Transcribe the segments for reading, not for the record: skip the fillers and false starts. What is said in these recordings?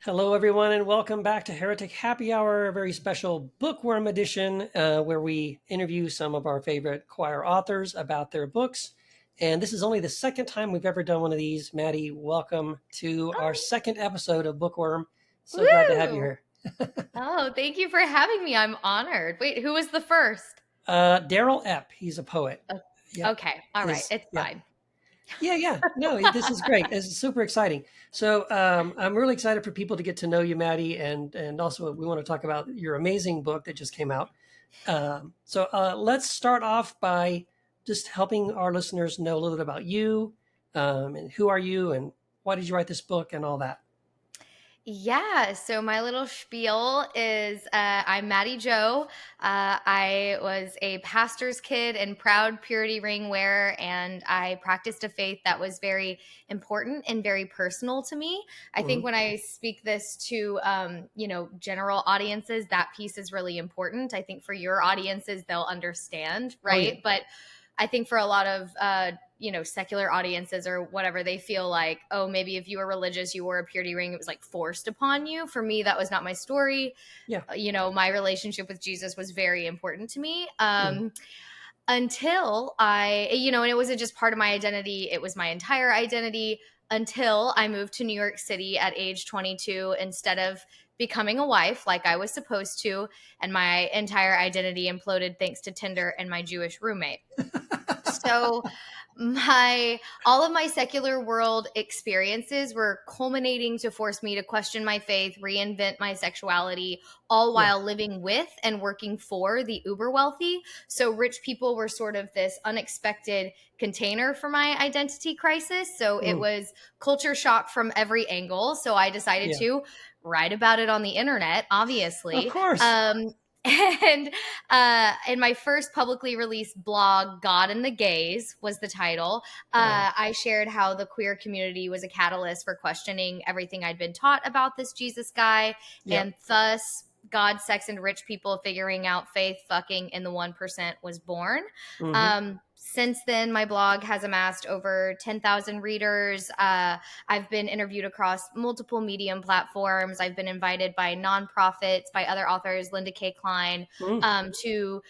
Hello, everyone, and welcome back to Heretic Happy Hour, a very special bookworm edition where we interview some of our favorite Quoir authors about their books. And this is only the second time we've ever done one of these. Mattie, welcome to our Oh, second episode of Bookworm. So glad to have you woo! here. Oh, thank you for having me. I'm honored. Wait, who was the first? Daryl Epp, he's a poet. Oh, Yeah, okay, all right, is it's yeah. fine. Yeah. No, this is great. It's super exciting. So I'm really excited for people to get to know you, Mattie, and also we want to talk about your amazing book that just came out. So let's start off by just helping our listeners know a little bit about you, and who are you, and why did you write this book, and all that. Yeah, so my little spiel is I'm Mattie Jo. I was a pastor's kid and proud purity ring wearer, and I practiced a faith that was very important and very personal to me. I think Hmm. when I speak this to, general audiences, that piece is really important. I think for your audiences, they'll understand, Oh yeah, right? But I think for a lot of secular audiences or whatever, they feel like, oh, maybe if you were religious, you wore a purity ring, it was like forced upon you. For me, that was not my story. yeah. My relationship with Jesus was very important to me. Hmm. Until and it wasn't just part of my identity, it was my entire identity until I moved to New York City at age 22 instead of becoming a wife like I was supposed to. And my entire identity imploded thanks to Tinder and my Jewish roommate. So my all of my secular world experiences were culminating to force me to question my faith, reinvent my sexuality, all Yeah. while living with and working for the uber wealthy. So rich people were sort of this unexpected container for my identity crisis. So it Hmm. was culture shock from every angle. So I decided Yeah. to write about it on the internet, Of obviously. course. And in my first publicly released blog, God and the Gays was the title. Wow. I shared how the queer community was a catalyst for questioning everything I'd been taught about this Jesus guy, Yeah. and thus God, sex, and rich people figuring out faith, fucking, in the 1% was born. Hmm. Since then, my blog has amassed over 10,000 readers. I've been interviewed across multiple Medium platforms. I've been invited by nonprofits, by other authors, Linda K. Klein, Hmm. to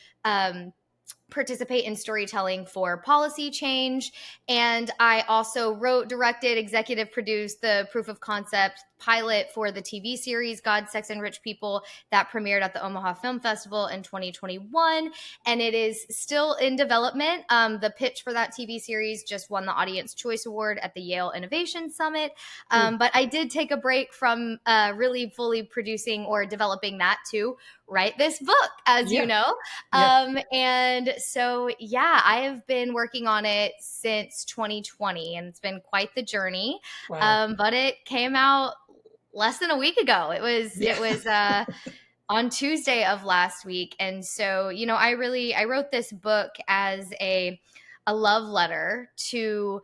participate in storytelling for policy change. And I also wrote, directed, executive produced the proof of concept pilot for the TV series God, Sex, and Rich People that premiered at the Omaha Film Festival in 2021. And it is still in development. The pitch for that TV series just won the Audience Choice Award at the Yale Innovation Summit. Hmm. But I did take a break from really fully producing or developing that to write this book, as you Yeah. know. Yeah. And so, yeah, I have been working on it since 2020, and it's been quite the journey. Wow. But it came out less than a week ago. It was Yeah. it was on Tuesday of last week, and so I wrote this book as a love letter to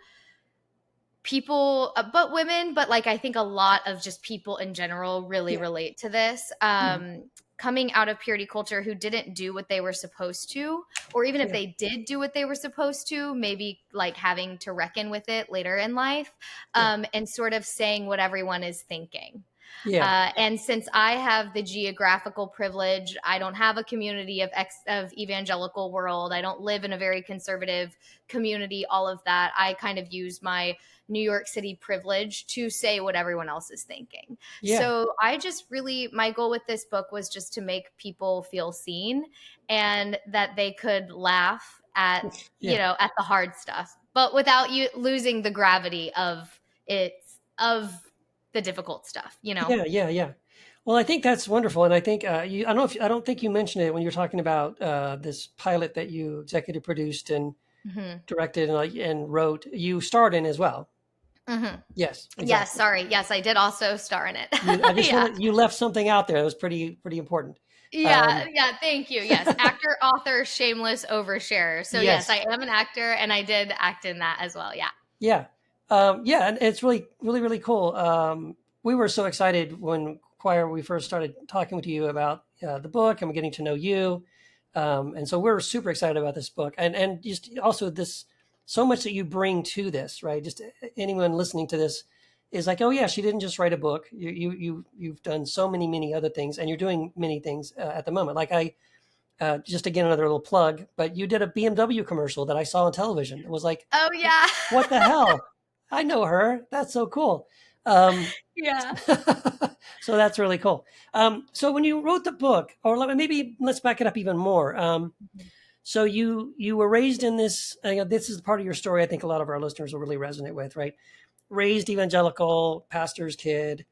people, but women, but like I think a lot of just people in general really Yeah. relate to this. Mhm. Coming out of purity culture who didn't do what they were supposed to, or even if Yeah. they did do what they were supposed to, maybe like having to reckon with it later in life, Yeah. and sort of saying what everyone is thinking. Yeah. And since I have the geographical privilege, I don't have a community of evangelical world. I don't live in a very conservative community. All of that, I kind of use my New York City privilege to say what everyone else is thinking. Yeah. So I just really, my goal with this book was just to make people feel seen and that they could laugh at, Yeah. at the hard stuff, but without you losing the gravity of it, of the difficult stuff. Yeah. Well, I think that's wonderful, and I think I don't think you mentioned it when you were talking about this pilot that you executive produced and Hmm. directed and wrote. You starred in as well. Hmm. Yes, Yes, exactly. sorry. Yes, I did also star in it. I just Yeah. wanted you left something out there that was pretty important. Yeah, Um, yeah, thank you. Yes, actor, author, shameless oversharer. So yes, yes, I am an actor and I did act in that as well. Yeah. yeah, yeah, and it's really cool. We were so excited when Choir we first started talking with you about the book and getting to know you, and so we're super excited about this book and just also this so much that you bring to this, right? Just anyone listening to this is like, oh yeah, she didn't just write a book. You've done so many other things, and you're doing many things at the moment. Like I just again another little plug, but you did a BMW commercial that I saw on television. It was like, Oh yeah. what the hell? I know her. That's so cool. Um, Yeah. so that's really cool. So when you wrote the book, or maybe let's back it up even more. So you were raised in this. This is part of your story. I think a lot of our listeners will really resonate with, right? Raised evangelical, pastor's kid,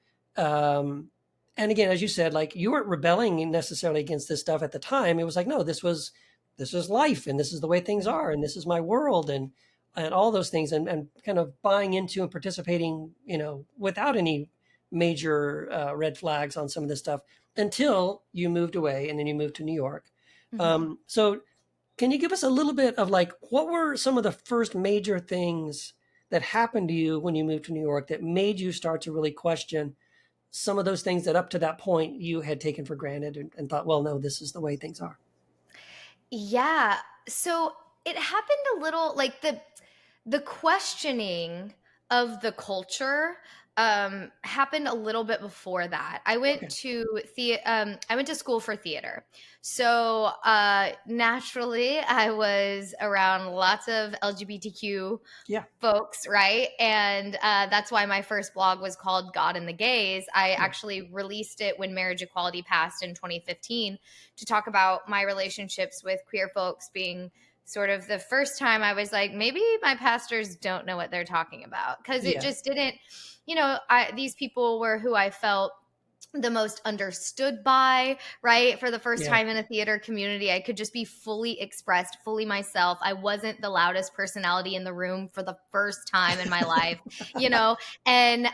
and again, as you said, like you weren't rebelling necessarily against this stuff at the time. It was like, no, this is life, and this is the way things are, and this is my world, and all those things, and kind of buying into and participating, without any major red flags on some of this stuff until you moved away, and then you moved to New York. So can you give us a little bit of like, what were some of the first major things that happened to you when you moved to New York that made you start to really question some of those things that up to that point you had taken for granted and thought, well, no, this is the way things are? Yeah. So it happened a little like the questioning of the culture happened a little bit before that. I went Okay. to I went to school for theater. So naturally I was around lots of LGBTQ Yeah. folks, right? And that's why my first blog was called God and the Gays. I Yeah. actually released it when marriage equality passed in 2015 to talk about my relationships with queer folks, being sort of the first time I was like, maybe my pastors don't know what they're talking about, because it Yeah. just didn't, these people were who I felt the most understood by, right? For the first Yeah. time in a theater community, I could just be fully expressed, fully myself. I wasn't the loudest personality in the room for the first time in my life, you know? And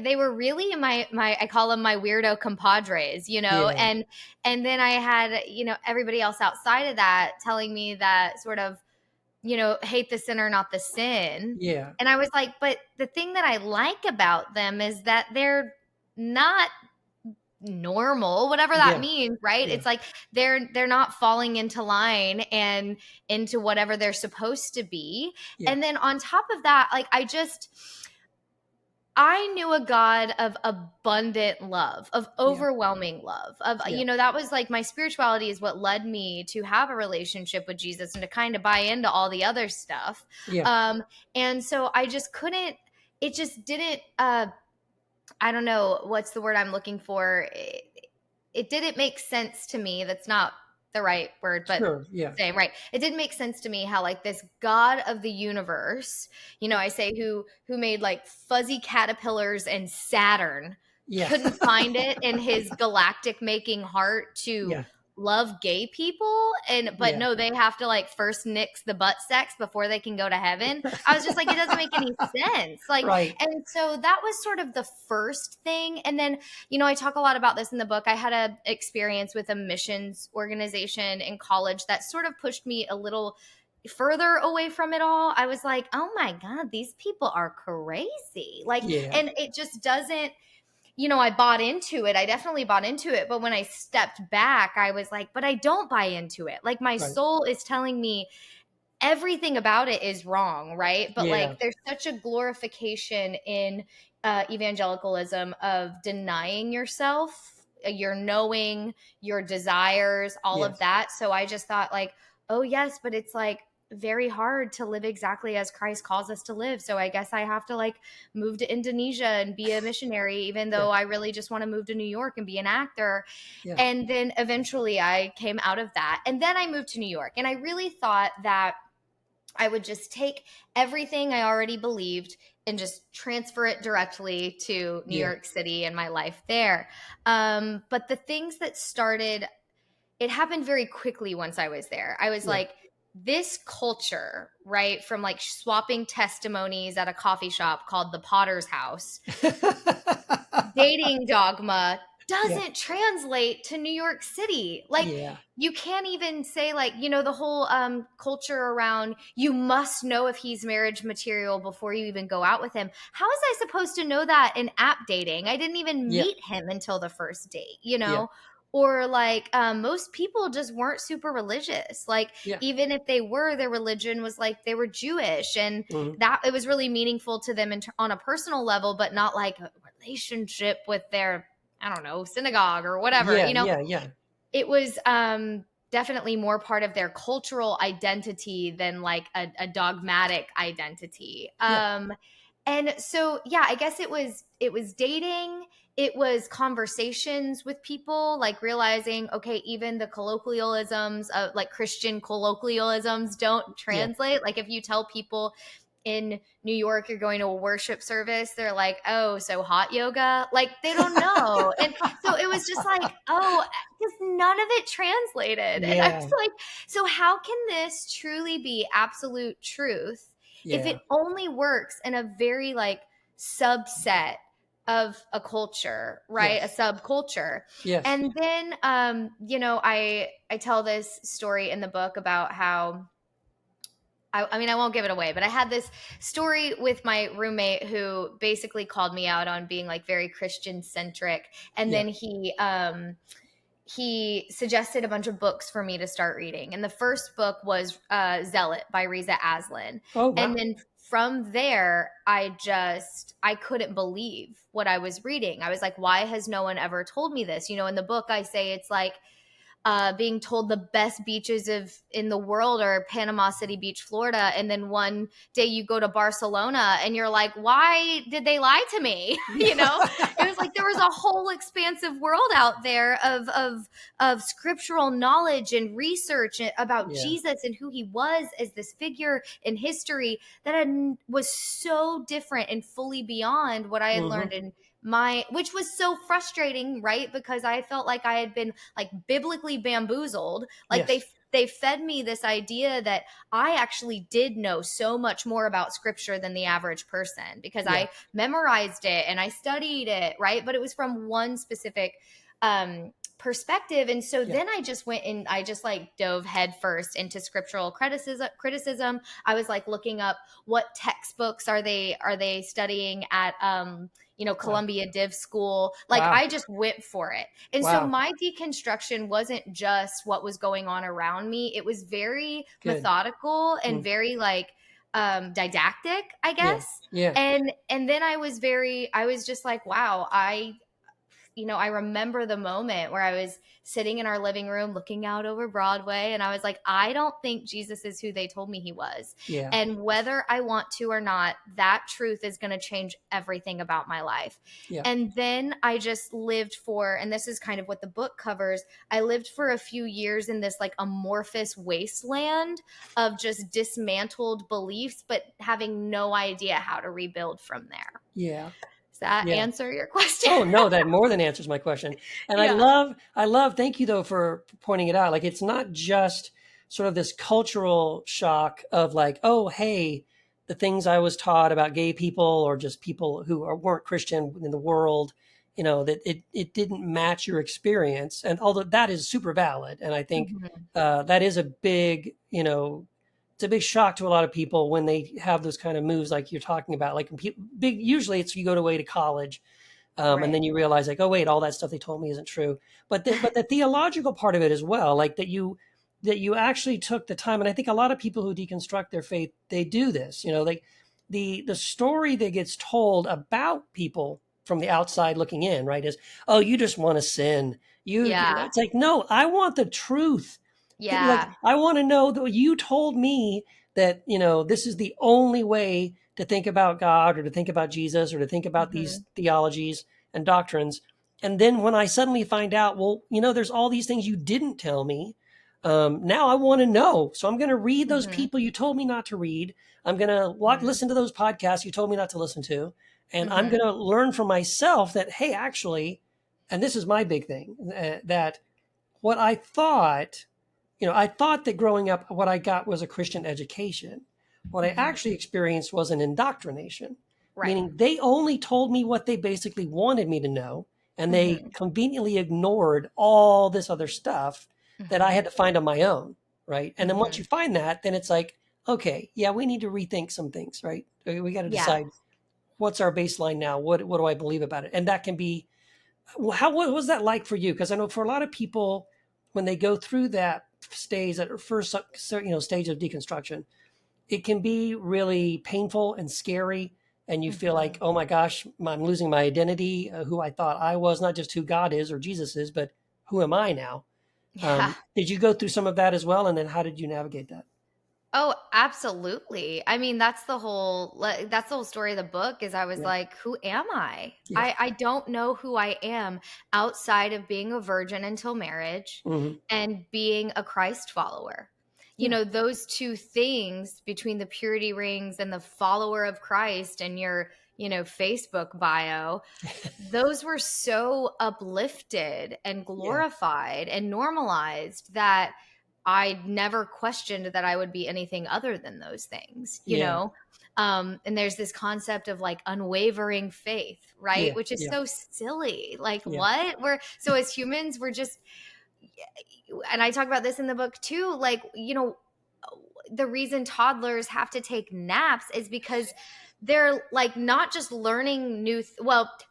they were really my I call them my weirdo compadres, Yeah. and then I had, everybody else outside of that telling me that sort of, hate the sinner, not the sin. Yeah. And I was like, but the thing that I like about them is that they're not normal, whatever that Yeah. means, right? Yeah. It's like they're not falling into line and into whatever they're supposed to be. Yeah. And then on top of that, like I knew a God of abundant love, of Yeah. overwhelming love, of, Yeah. that was like my spirituality is what led me to have a relationship with Jesus and to kind of buy into all the other stuff. Yeah. And so I just couldn't, it just didn't, I don't know what's the word I'm looking for. It didn't make sense to me. That's not the right word, but Sure. Yeah. same, right. It didn't make sense to me how like this God of the universe, I say who made like fuzzy caterpillars and Saturn, Yeah. couldn't find it in his galactic making heart to Yeah. love gay people, but Yeah. no, they have to like first nix the butt sex before they can go to heaven. I was just like, it doesn't make any sense. Like, Right. and so that was sort of the first thing. And then, I talk a lot about this in the book. I had a experience with a missions organization in college that sort of pushed me a little further away from it all. I was like, oh my God, these people are crazy. Like, Yeah. and it just doesn't, I bought into it. I definitely bought into it. But when I stepped back, I was like, but I don't buy into it. Like my Right. soul is telling me everything about it is wrong, right? But Yeah. like there's such a glorification in evangelicalism of denying yourself, your knowing, your desires, all of Yes. that. So I just thought like, oh yes, but it's like very hard to live exactly as Christ calls us to live. So I guess I have to like move to Indonesia and be a missionary, even Yeah. though I really just want to move to New York and be an actor. Yeah. And then eventually I came out of that. And then I moved to New York. And I really thought that I would just take everything I already believed and just transfer it directly to New Yeah. York City and my life there. But the things that started, it happened very quickly once I was there. I was Yeah. like, this culture, right? From like swapping testimonies at a coffee shop called the Potter's House, dating dogma Yeah. doesn't translate to New York City. Like Yeah. you can't even say like, the whole culture around you must know if he's marriage material before you even go out with him. How was I supposed to know that in app dating? I didn't even Yeah. meet him until the first date, Yeah. or like most people just weren't super religious. Like Yeah. even if they were, their religion was like they were Jewish, and Hmm. that it was really meaningful to them on a personal level, but not like a relationship with their, I don't know, synagogue or whatever. Yeah. Yeah. Yeah. It was definitely more part of their cultural identity than like a dogmatic identity. Yeah. And so yeah, I guess it was dating, it was conversations with people, like realizing, okay, even the colloquialisms of like Christian colloquialisms don't Yeah. translate. Like if you tell people in New York you're going to a worship service, they're like, oh, so hot yoga? Like they don't know. And so it was just like, oh, because none of it translated. And I was Yeah. like, so how can this truly be absolute truth if Yeah. it only works in a very like subset of a culture, right? A Yes. subculture. Yes. And then I tell this story in the book about how I mean, I won't give it away, but I had this story with my roommate who basically called me out on being like very Christian centric. And Yeah. then he suggested a bunch of books for me to start reading. And the first book was Zealot by Riza Aslan. Oh, And wow. then from there, I couldn't believe what I was reading. I was like, why has no one ever told me this? In the book, I say it's like being told the best beaches in the world are Panama City Beach, Florida, and then one day you go to Barcelona and you're like, why did they lie to me? Yeah. It was like there was a whole expansive world out there of scriptural knowledge and research about Yeah. Jesus and who he was as this figure in history that was so different and fully beyond what I had Hmm. learned in which was so frustrating, right? Because I felt like I had been like biblically bamboozled. Like Yes. they fed me this idea that I actually did know so much more about scripture than the average person because Yeah. I memorized it and I studied it, right? But it was from one specific perspective. And so Yeah. then I just went and I just like dove headfirst into scriptural criticism. I was like looking up what textbooks are they studying at Wow. Columbia Div School. Like Wow. I just went for it. And so Wow. my deconstruction wasn't just what was going on around me. It was very Good. methodical and Mm. very like didactic, I Yeah. guess. Yeah. And then I was just like, wow, I remember the moment where I was sitting in our living room looking out over Broadway and I was like, I don't think Jesus is who they told me he was. Yeah. And whether I want to or not, that truth is going to change everything about my life. Yeah. And then I just lived and this is kind of what the book covers, I lived for a few years in this like amorphous wasteland of just dismantled beliefs, but having no idea how to rebuild from there. Yeah. Does that Yeah. answer your question? Oh no, that more than answers my question. And Yeah. I love, thank you though for pointing it out. Like it's not just sort of this cultural shock of like, oh, hey, the things I was taught about gay people or just people who weren't Christian in the world, that it didn't match your experience. And although that is super valid, and I think Mhm. that is a big, it's a big shock to a lot of people when they have those kind of moves like you're talking about. Like big, usually it's you go away to college, and Right. then you realize like, oh wait, all that stuff they told me isn't true. But the theological part of it as well, like that you actually took the time. And I think a lot of people who deconstruct their faith, they do this. Like the story that gets told about people from the outside looking in, right, is, oh, you just want to sin. Yeah. It's like, no, I want the truth. Like Yeah. I want to know that you told me that this is the only way to think about God or to think about Jesus or to think about these Mhm. theologies and doctrines. And then when I suddenly find out, well, there's all these things you didn't tell me. Now I want to know. So I'm going to read those Mhm. people you told me not to read. I'm going to Mhm. listen to those podcasts you told me not to listen to. And I'm going Mhm. to learn for myself that, hey, actually, and this is my big thing, that what I thought that growing up, what I got was a Christian education. What I Mhm. actually experienced was an indoctrination, Right. meaning they only told me what they basically wanted me to know, and they Mhm. conveniently ignored all this other stuff that I Mhm. had to find on my own, right? And then once Mhm. you find that, then it's like, okay, yeah, we need to rethink some things, right? We got to Yeah. decide what's our baseline now. What do I believe about it? And that can be What was that like for you? Because I know for a lot of people, when they go through that stage, that first stage of deconstruction, it can be really painful and scary, and you feel like, Mhm. oh my gosh, I'm losing my identity, who I thought I was, not just who God is or Jesus is, but who am I now? Yeah. Did you go through some of that as well, and then how did you navigate that? Oh, absolutely. I mean, that's the whole story of the book is I was Yeah, like, who am I? yeah, I don't know who I am outside of being a virgin until marriage hmm, and being a Christ follower. You yeah, know, those two things between the purity rings and the follower of Christ and your, Facebook bio, those were so uplifted and yeah, glorified and normalized that I never questioned that I would be anything other than those things, you yeah, know? And there's this concept of like unwavering faith, right? yeah, Which is yeah, so silly. Like, yeah, what? So as humans, we're just, and I talk about this in the book too, like, the reason toddlers have to take naps is because they're like not just learning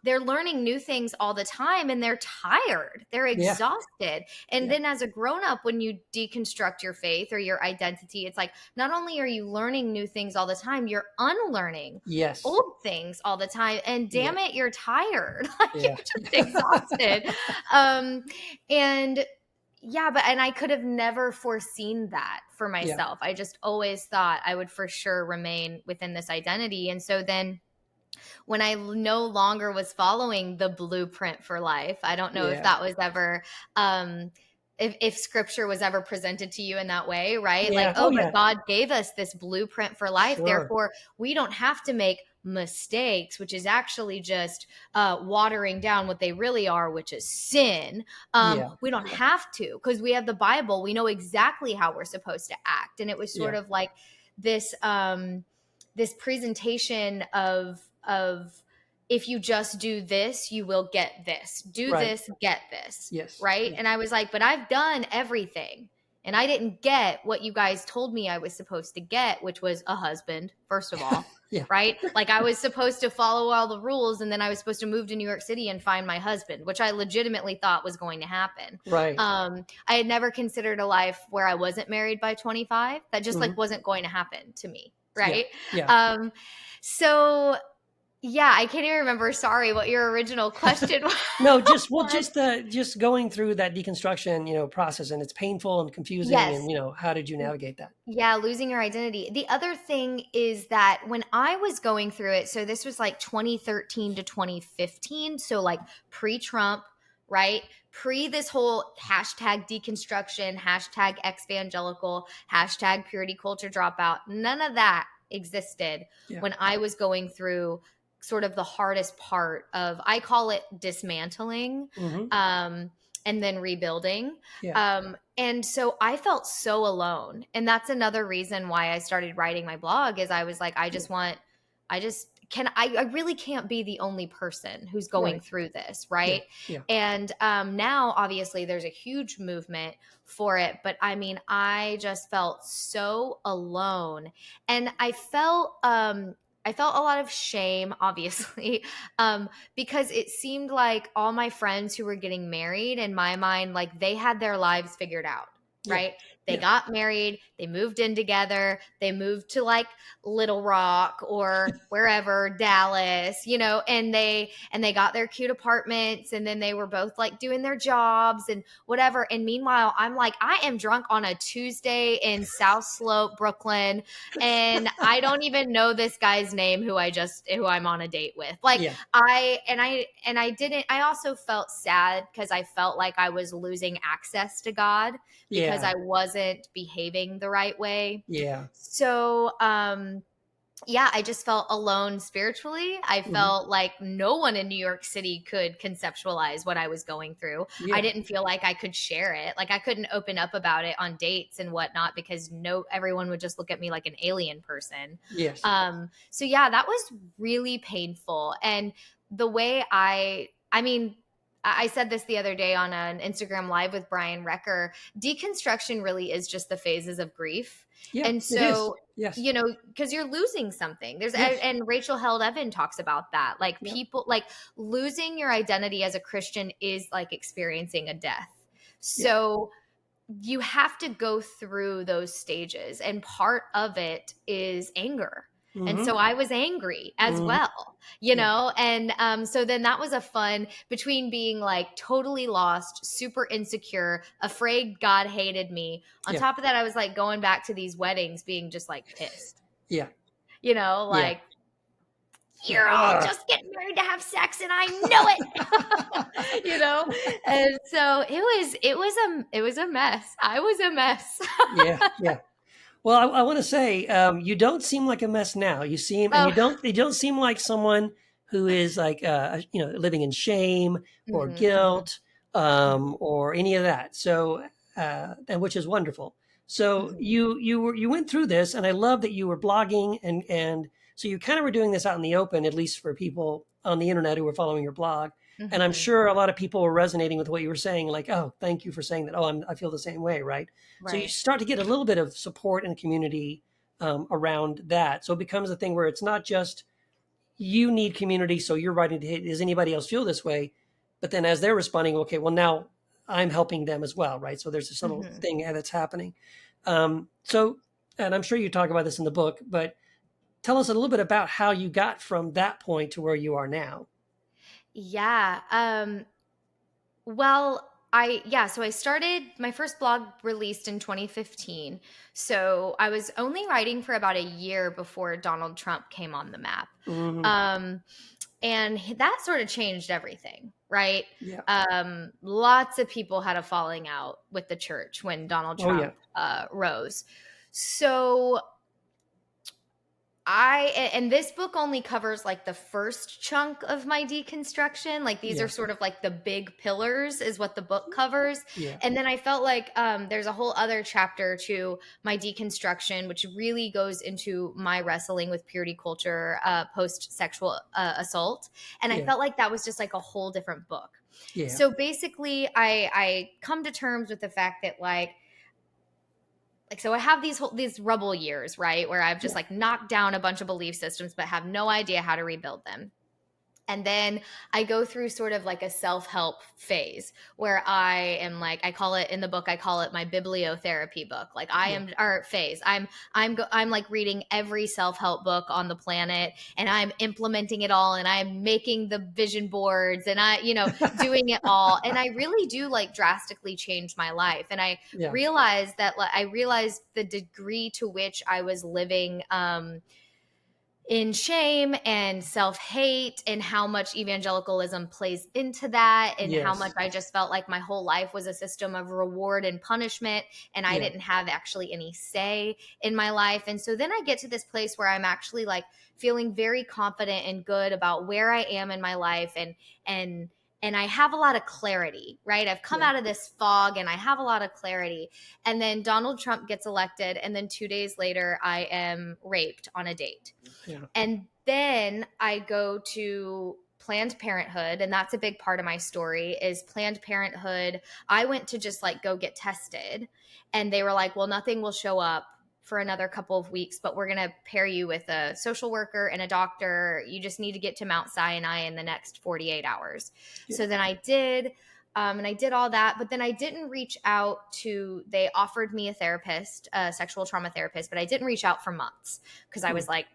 they're learning new things all the time and they're tired, they're yeah, exhausted. And yeah, then as a grown up, when you deconstruct your faith or your identity, it's like not only are you learning new things all the time, you're unlearning yes, old things all the time, and yeah, damn it, you're tired. Like you're yeah, just exhausted. um and yeah, and I could have never foreseen that for yeah, myself. I just always thought I would for sure remain within this identity. And so then when I no longer was following the blueprint for life, I don't know if yeah, that was ever um if scripture was ever presented to you in that way, right? Like, yeah. Oh oh, but yeah, God gave us this blueprint for life. sure. Therefore, we don't have to make mistakes, which is actually just watering down what they really are, which is sin. Yeah, We don't yeah, have to because we have the Bible. We know exactly how we're supposed to act. And it was sort yeah, of like this this presentation of if you just do this, you will get this. Do right. this, get this. Yes, Right. yeah, And I was like, but I've done everything. And I didn't get what you guys told me I was supposed to get, which was a husband, first of all. yeah, Right. Like I was supposed to follow all the rules and then I was supposed to move to New York City and find my husband, which I legitimately thought was going to happen. right. I had never considered a life where I wasn't married by 25. That just Hmm, like wasn't going to happen to me. yeah, Right. yeah. Um, so yeah, I can't even remember, sorry, what your original question No, just well, was. just going through that deconstruction, process, and it's painful and confusing, Yes. and how did you navigate that? Yeah, losing your identity. The other thing is that when I was going through it, so this was like 2013 to 2015, so like pre-Trump, right? Pre this whole hashtag deconstruction, hashtag ex-evangelical, hashtag purity culture dropout, none of that existed Yeah, when I was going through sort of the hardest part of, I call it dismantling, hmm, um, and then rebuilding. yeah, And so I felt so alone. And that's another reason why I started writing my blog is I was like, yeah, I really can't be the only person who's going right, through this. yeah, Right. yeah, And now obviously there's a huge movement for it. But I mean, I just felt so alone. And I felt a lot of shame, obviously, because it seemed like all my friends who were getting married, in my mind, like they had their lives figured out, yeah, right? They yeah, got married, they moved in together, they moved to like Little Rock or wherever, Dallas, and they got their cute apartments, and then they were both like doing their jobs and whatever. And meanwhile, I'm like, I am drunk on a Tuesday in South Slope, Brooklyn, and I don't even know this guy's name who I'm on a date with. Like yeah, I didn't, I also felt sad because I felt like I was losing access to God because yeah, I wasn't behaving the right way. yeah, So, yeah, I just felt alone spiritually. I hmm, felt like no one in New York City could conceptualize what I was going through. I yeah, didn't feel like I could share it. Like I couldn't open up about it on dates and whatnot because everyone would just look at me like an alien person. yes, So yeah, that was really painful. And the way I mean, I said this the other day on an Instagram live with Brian Recker. Deconstruction really is just the phases of grief. Yeah, And it is. so, Yes. you know, because you're losing something. Yes. And Rachel Held Evan talks about that. Like Yep. people, like losing your identity as a Christian is like experiencing a death. Yeah. So you have to go through those stages. And part of it is anger. And Mm-hmm. so I was angry as Mm-hmm. well, Yeah. and so then that was a fun between being like totally lost, super insecure, afraid God hated me. On Yeah. top of that, I was like going back to these weddings being just like pissed, Yeah. Yeah. like Yeah. you're all just getting married to have sex and I know it, And so it was a mess. I was a mess. Yeah. Yeah. Well, I want to say you don't seem like a mess now. You seem, and Oh, you don't seem like someone who is like living in shame or mhm, guilt mhm, or any of that. So and which is wonderful. So mhm, you went through this, and I love that you were blogging and so you kind of were doing this out in the open, at least for people on the internet who were following your blog. And I'm mhm. sure a lot of people were resonating with what you were saying, like, "Oh, thank you for saying that. Oh, I feel the same way." Right. So you Right. start to get a little bit of support and community around that. So it becomes a thing where it's not just you need community, so you're writing to hit. Does anybody else feel this way? But then as they're responding, okay, well now I'm helping them as well, right? So there's this little Mhm. thing that's happening. So, and I'm sure you talk about this in the book, but tell us a little bit about how you got from that point to where you are now. Yeah. Well, so I started my first blog released in 2015. So I was only writing for about a year before Donald Trump came on the map. Hmm. Um, and that sort of changed everything, right? Yeah. Lots of people had a falling out with the church when Donald Oh yeah. Trump rose. So and this book only covers like the first chunk of my deconstruction. Like these are Yeah. sort of like the big pillars is what the book covers. Yeah. And then I felt like there's a whole other chapter to my deconstruction, which really goes into my wrestling with purity culture, post sexual assault. And I Yeah. felt like that was just like a whole different book. Yeah. So basically I come to terms with the fact that so I have these rubble years, right, where I've just Yeah. like knocked down a bunch of belief systems but have no idea how to rebuild them. And then I go through sort of like a self-help phase where I am like, I call it in the book, I call it my bibliotherapy book. Like I Yeah. am, or phase. I'm like reading every self-help book on the planet and I'm implementing it all and I'm making the vision boards and doing it all. And I really do like drastically change my life. And I Yeah. realized that I realized the degree to which I was living, in shame and self-hate and how much evangelicalism plays into that and how much Yes. I just felt like my whole life was a system of reward and punishment and I Yeah. didn't have actually any say in my life. And so then I get to this place where I'm actually like feeling very confident and good about where I am in my life and and I have a lot of clarity, right? I've come Yeah. out of this fog and I have a lot of clarity. And then Donald Trump gets elected and then 2 days later I am raped on a date. Yeah. And then I go to Planned Parenthood, and that's a big part of my story is Planned Parenthood. I went to just like go get tested, and they were like, well, nothing will show up for another couple of weeks, but we're going to pair you with a social worker and a doctor. You just need to get to Mount Sinai in the next 48 hours. Yeah. So then I did. And I did all that, but then I didn't reach out they offered me a therapist, a sexual trauma therapist, but I didn't reach out for months because I Hmm. was like,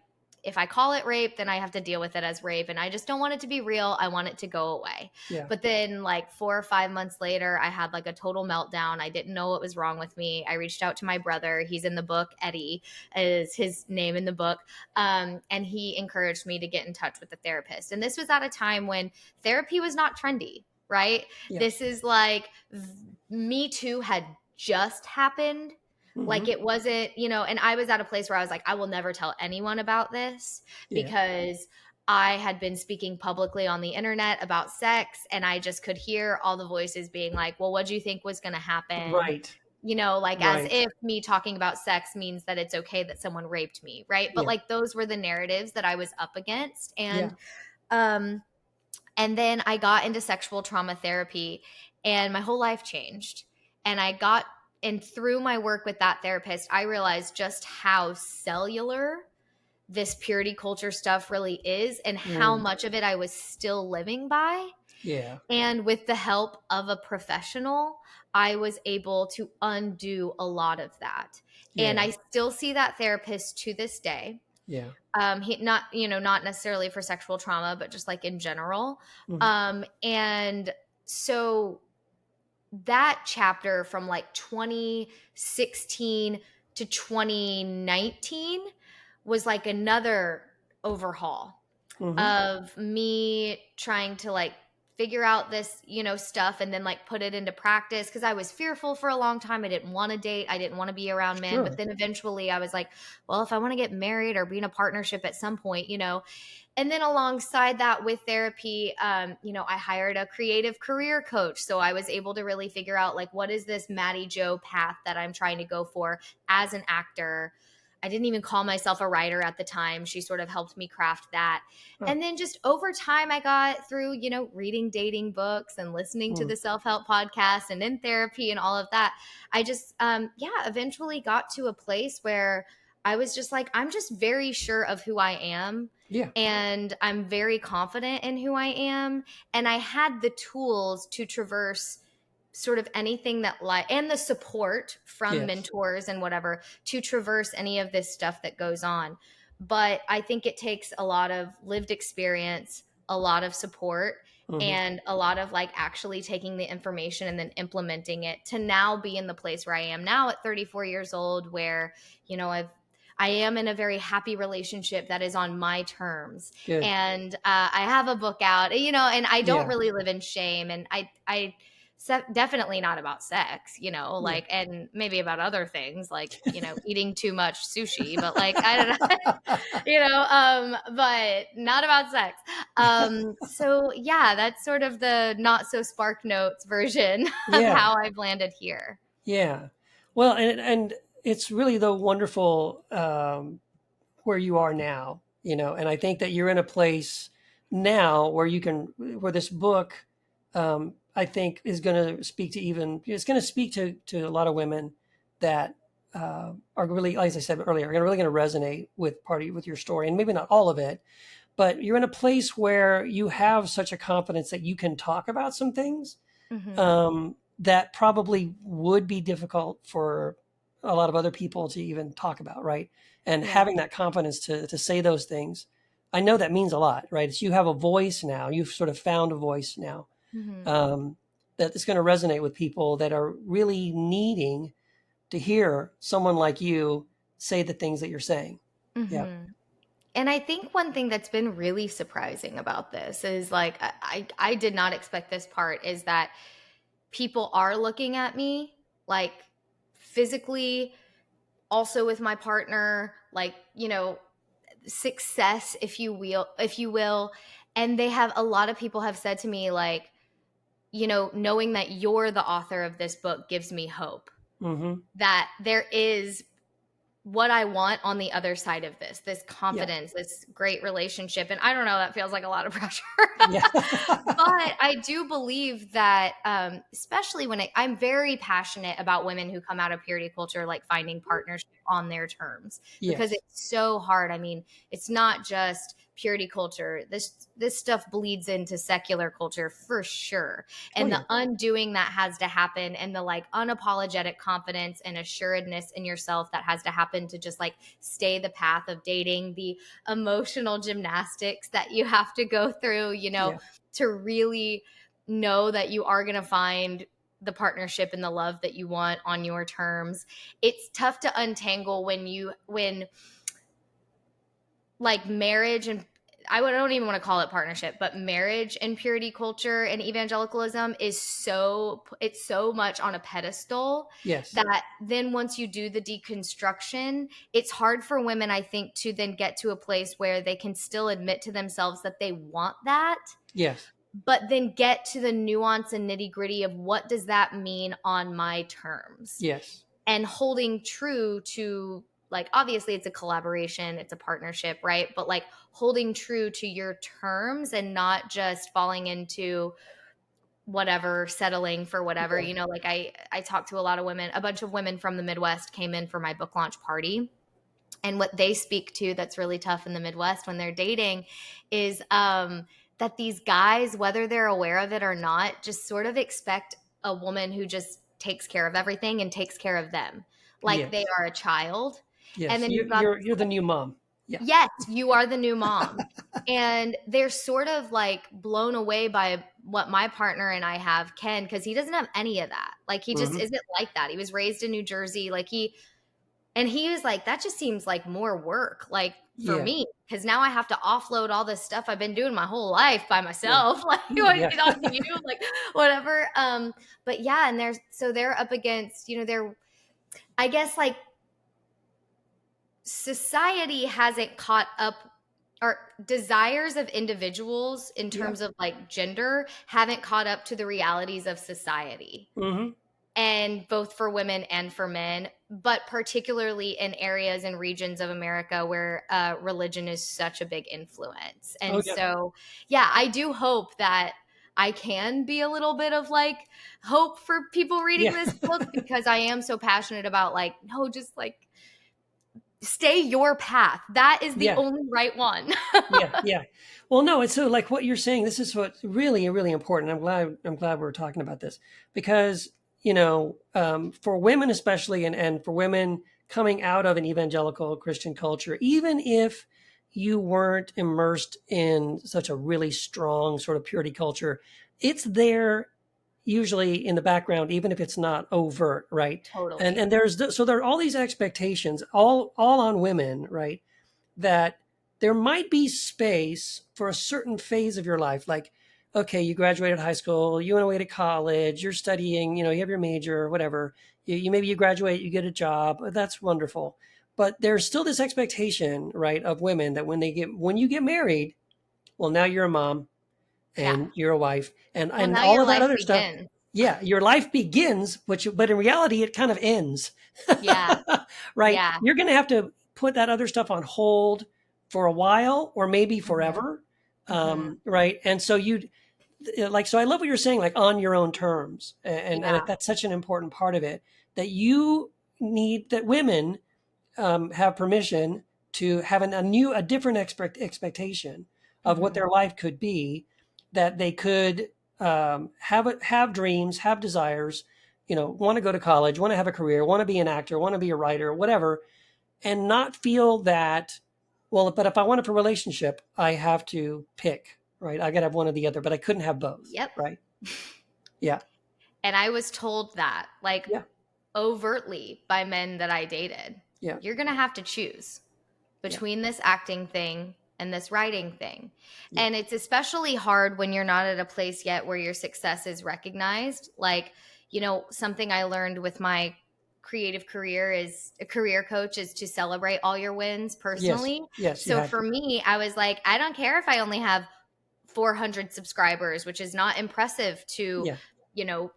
if I call it rape, then I have to deal with it as rape. And I just don't want it to be real. I want it to go away. Yeah. But then, like 4 or 5 months later, I had like a total meltdown. I didn't know what was wrong with me. I reached out to my brother. He's in the book. Eddie is his name in the book. And he encouraged me to get in touch with the therapist. And this was at a time when therapy was not trendy, right? Yeah. This is like Me Too had just happened. Hmm. Like it wasn't, and I was at a place where I was like, I will never tell anyone about this Yeah. because I had been speaking publicly on the internet about sex and I just could hear all the voices being like, well, what do you think was going to happen? Right. Like as Right. if me talking about sex means that it's okay that someone raped me, right? But Yeah. like those were the narratives that I was up against. Yeah. Um, And then I got into sexual trauma therapy, and my whole life changed. And through my work with that therapist, I realized just how cellular this purity culture stuff really is, and how much of it I was still living by. Yeah. And with the help of a professional, I was able to undo a lot of that. And Yeah. I still see that therapist to this day. Yeah. He not, not necessarily for sexual trauma, but just like in general. Mhm. And so that chapter from like 2016 to 2019 was like another overhaul Mhm. of me trying to like figure out this, stuff, and then like put it into practice, because I was fearful for a long time. I didn't want to date. I didn't want to be around men. But Sure. then eventually I was like, well, if I want to get married or be in a partnership at some point, and then alongside that with therapy, I hired a creative career coach. So I was able to really figure out like, what is this Mattie Jo path that I'm trying to go for as an actor? I didn't even call myself a writer at the time. She sort of helped me craft that. Huh. And then just over time, I got through, reading dating books and listening to Mm. the self-help podcast and in therapy and all of that. I just, eventually got to a place where I was just like, I'm just very sure of who I am. Yeah. And I'm very confident in who I am. And I had the tools to traverse sort of anything and the support from Yes. mentors and whatever to traverse any of this stuff that goes on. But I think it takes a lot of lived experience, a lot of support, Mhm. and a lot of like actually taking the information and then implementing it to now be in the place where I am now at 34 years old, where, I am in a very happy relationship that is on my terms. Good. And I have a book out, and I don't Yeah. really live in shame. And definitely not about sex, Yeah. like, and maybe about other things like, eating too much sushi, but like, I don't know, but not about sex. So yeah, that's sort of the not so spark notes version of Yeah. how I've landed here. Yeah. Well, and it's really the wonderful where you are now, and I think that you're in a place now where where this book, I think is going to speak to it's going to speak to a lot of women that are really, as I said earlier, are really going to resonate with your story, and maybe not all of it, but you're in a place where you have such a confidence that you can talk about some things Mm-hmm. that probably would be difficult for a lot of other people to even talk about, right? And Yeah. having that confidence to say those things, I know that means a lot, right? It's you have a voice now. You've sort of found a voice now Mm-hmm. um, that is going to resonate with people that are really needing to hear someone like you say the things that you're saying. Yeah. Mm-hmm. And I think one thing that's been really surprising about this is like, I did not expect this part, is that people are looking at me like physically, also with my partner, like, success, if you will. And a lot of people have said to me like, knowing that you're the author of this book gives me hope Mm-hmm. that there is what I want on the other side of this Yeah. confidence, this great relationship. And I don't know, that feels like a lot of pressure. Yeah. But I do believe that, especially I'm very passionate about women who come out of purity culture, like finding partnership on their terms, because Yes. it's so hard. I mean, it's not just purity culture. This stuff bleeds into secular culture for sure. Oh And the yeah. undoing that has to happen, and the like unapologetic confidence and assuredness in yourself that has to happen to just like stay the path of dating, the emotional gymnastics that you have to go through, Yeah. to really know that you are going to find the partnership and the love that you want on your terms. It's tough to untangle when like marriage and don't even want to call it partnership, but marriage and purity culture and evangelicalism it's so much on a pedestal Yes. that then once you do the deconstruction, it's hard for women, I think, to then get to a place where they can still admit to themselves that they want that, Yes. but then get to the nuance and nitty gritty of what does that mean on my terms, Yes. and holding true to like, obviously it's a collaboration, it's a partnership, right? But like holding true to your terms and not just falling into whatever, settling for whatever, Yeah. like I talked to a lot of women. A bunch of women from the Midwest came in for my book launch party, and what they speak to that's really tough in the Midwest when they're dating is that these guys, whether they're aware of it or not, just sort of expect a woman who just takes care of everything and takes care of them like they Yes. are a child. And Yes. then you've got You're the new mom. Yeah. yes, you are the new mom. And they're sort of like blown away by what my partner and I have, Ken, because he doesn't have any of that. Like he just Hmm. isn't like that. He was raised in New Jersey. He was like, that just seems like more work, like for Yeah. me, because now I have to offload all this stuff I've been doing my whole life by Yeah. myself. Like, Yeah. get on to you, like whatever. But yeah, and they're up against, I guess like society hasn't caught up, or desires of individuals in Yeah. terms of like gender haven't caught up to the realities of society, Hmm. and both for women and for men, but particularly in areas and regions of America where religion is such a big influence. Oh, And yeah. so, yeah, I do hope that I can be a little bit of like hope for people reading Yeah. this book, because I am so passionate about like, no, just like stay your path. That is the Yeah. only right one. Yeah. Yeah. Well, no, it's so like what you're saying. This is what's really, really important. I'm glad we're talking about this because, for women especially, and for women coming out of an evangelical Christian culture, even if you weren't immersed in such a really strong sort of purity culture, it's there usually in the background, even if it's not overt, right? And Totally. and so there are all these expectations, all on women, right? That there might be space for a certain phase of your life, like, okay, you graduated high school, you went away to college, you're studying, you have your major or whatever. You maybe you graduate, you get a job, that's wonderful. But there's still this expectation, right, of women that when you get married, well, now you're a mom Yeah. and you're a wife and Well, and now all your of that life other stuff. begins. Yeah, your life begins, but in reality it kind of ends. Yeah. Right, Yeah. you're going to have to put that other stuff on hold for a while or maybe Hmm. forever. Hmm. Right, and so so I love what you're saying, like on your own terms, and Yeah. that's such an important part of it, that you need, that women have permission to have a different expectation of what Hmm. their life could be, that they could have dreams, have desires, want to go to college, want to have a career, want to be an actor, want to be a writer, whatever, and not feel that, well, but if I want a relationship, I have to pick, right? I got to have one or the other, but I couldn't have both, Yep. right? Yeah, And I was told that, like, yeah, overtly by men that I dated. yeah, You're going to have to choose yeah, between this acting thing and this writing thing. yeah, And it's especially hard when you're not at a place yet where your success is recognized. Like, something I learned with my creative career is a career coach is to celebrate all your wins yes, personally. yes, you So have for to. me, I was like, I don't care if I only have 400 subscribers, which is not impressive to, Yeah,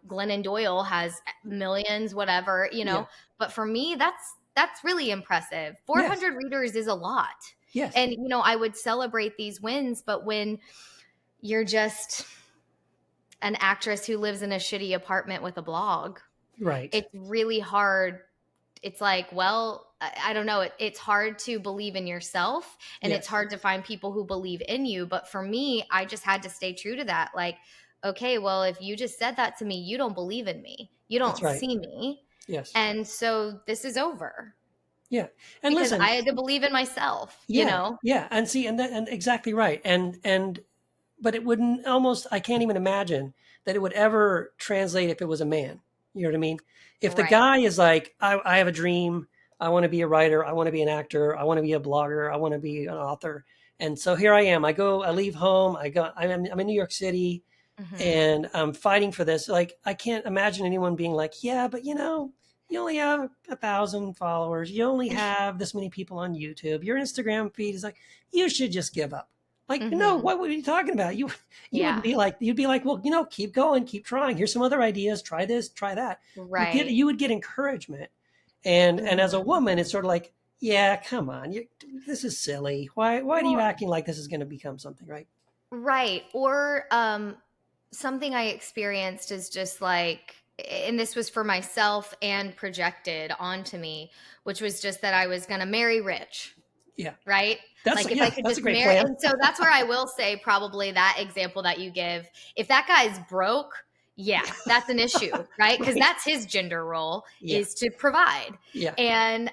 Glennon Doyle has millions, whatever, yeah, but for me, that's really impressive. yes, 400 readers is a lot. yes, And, I would celebrate these wins, but when you're just an actress who lives in a shitty apartment with a blog, right. it's really hard. It's like, well, I don't know. It's hard to believe in yourself, and it's Yes, hard to find people who believe in you. But for me, I just had to stay true to that. Like, okay, well, if you just said that to me, you don't believe in me. You that's don't right. see me. Yes. And so this is over Yeah. And because listen, I had to believe in myself, yeah, yeah. And see, and exactly right. But it wouldn't, almost, I can't even imagine that it would ever translate if it was a man. You know what I mean? If the Right. guy is like, I have a dream, I want to be a writer, I want to be an actor, I want to be a blogger, I want to be an author. And so here I am. I leave home, I'm in New York City Hmm. and I'm fighting for this. Like, I can't imagine anyone being like, yeah, but you only have 1,000 followers. You only have this many people on YouTube. Your Instagram feed is like, you should just give up. Like, no, Hmm. what were you talking about? You wouldn't Yeah. be like, you'd be like, well, keep going, keep trying. Here's some other ideas. Try this, try that. Right. You would get encouragement. And as a Hmm. woman, it's sort of like, Yeah, come on. This is silly. Why are you Well, acting like this is going to become something, right? right. Or something I experienced is just like, and this was for myself and projected onto me, which was just that I was going to marry rich. Yeah. Right? Like if I Yeah, could that's a just great marry. plan. And so that's where I will say probably that example that you give. If that guy's broke, yeah, that's an issue, right? Because Right. that's his gender role, Yeah. is to provide. Yeah. And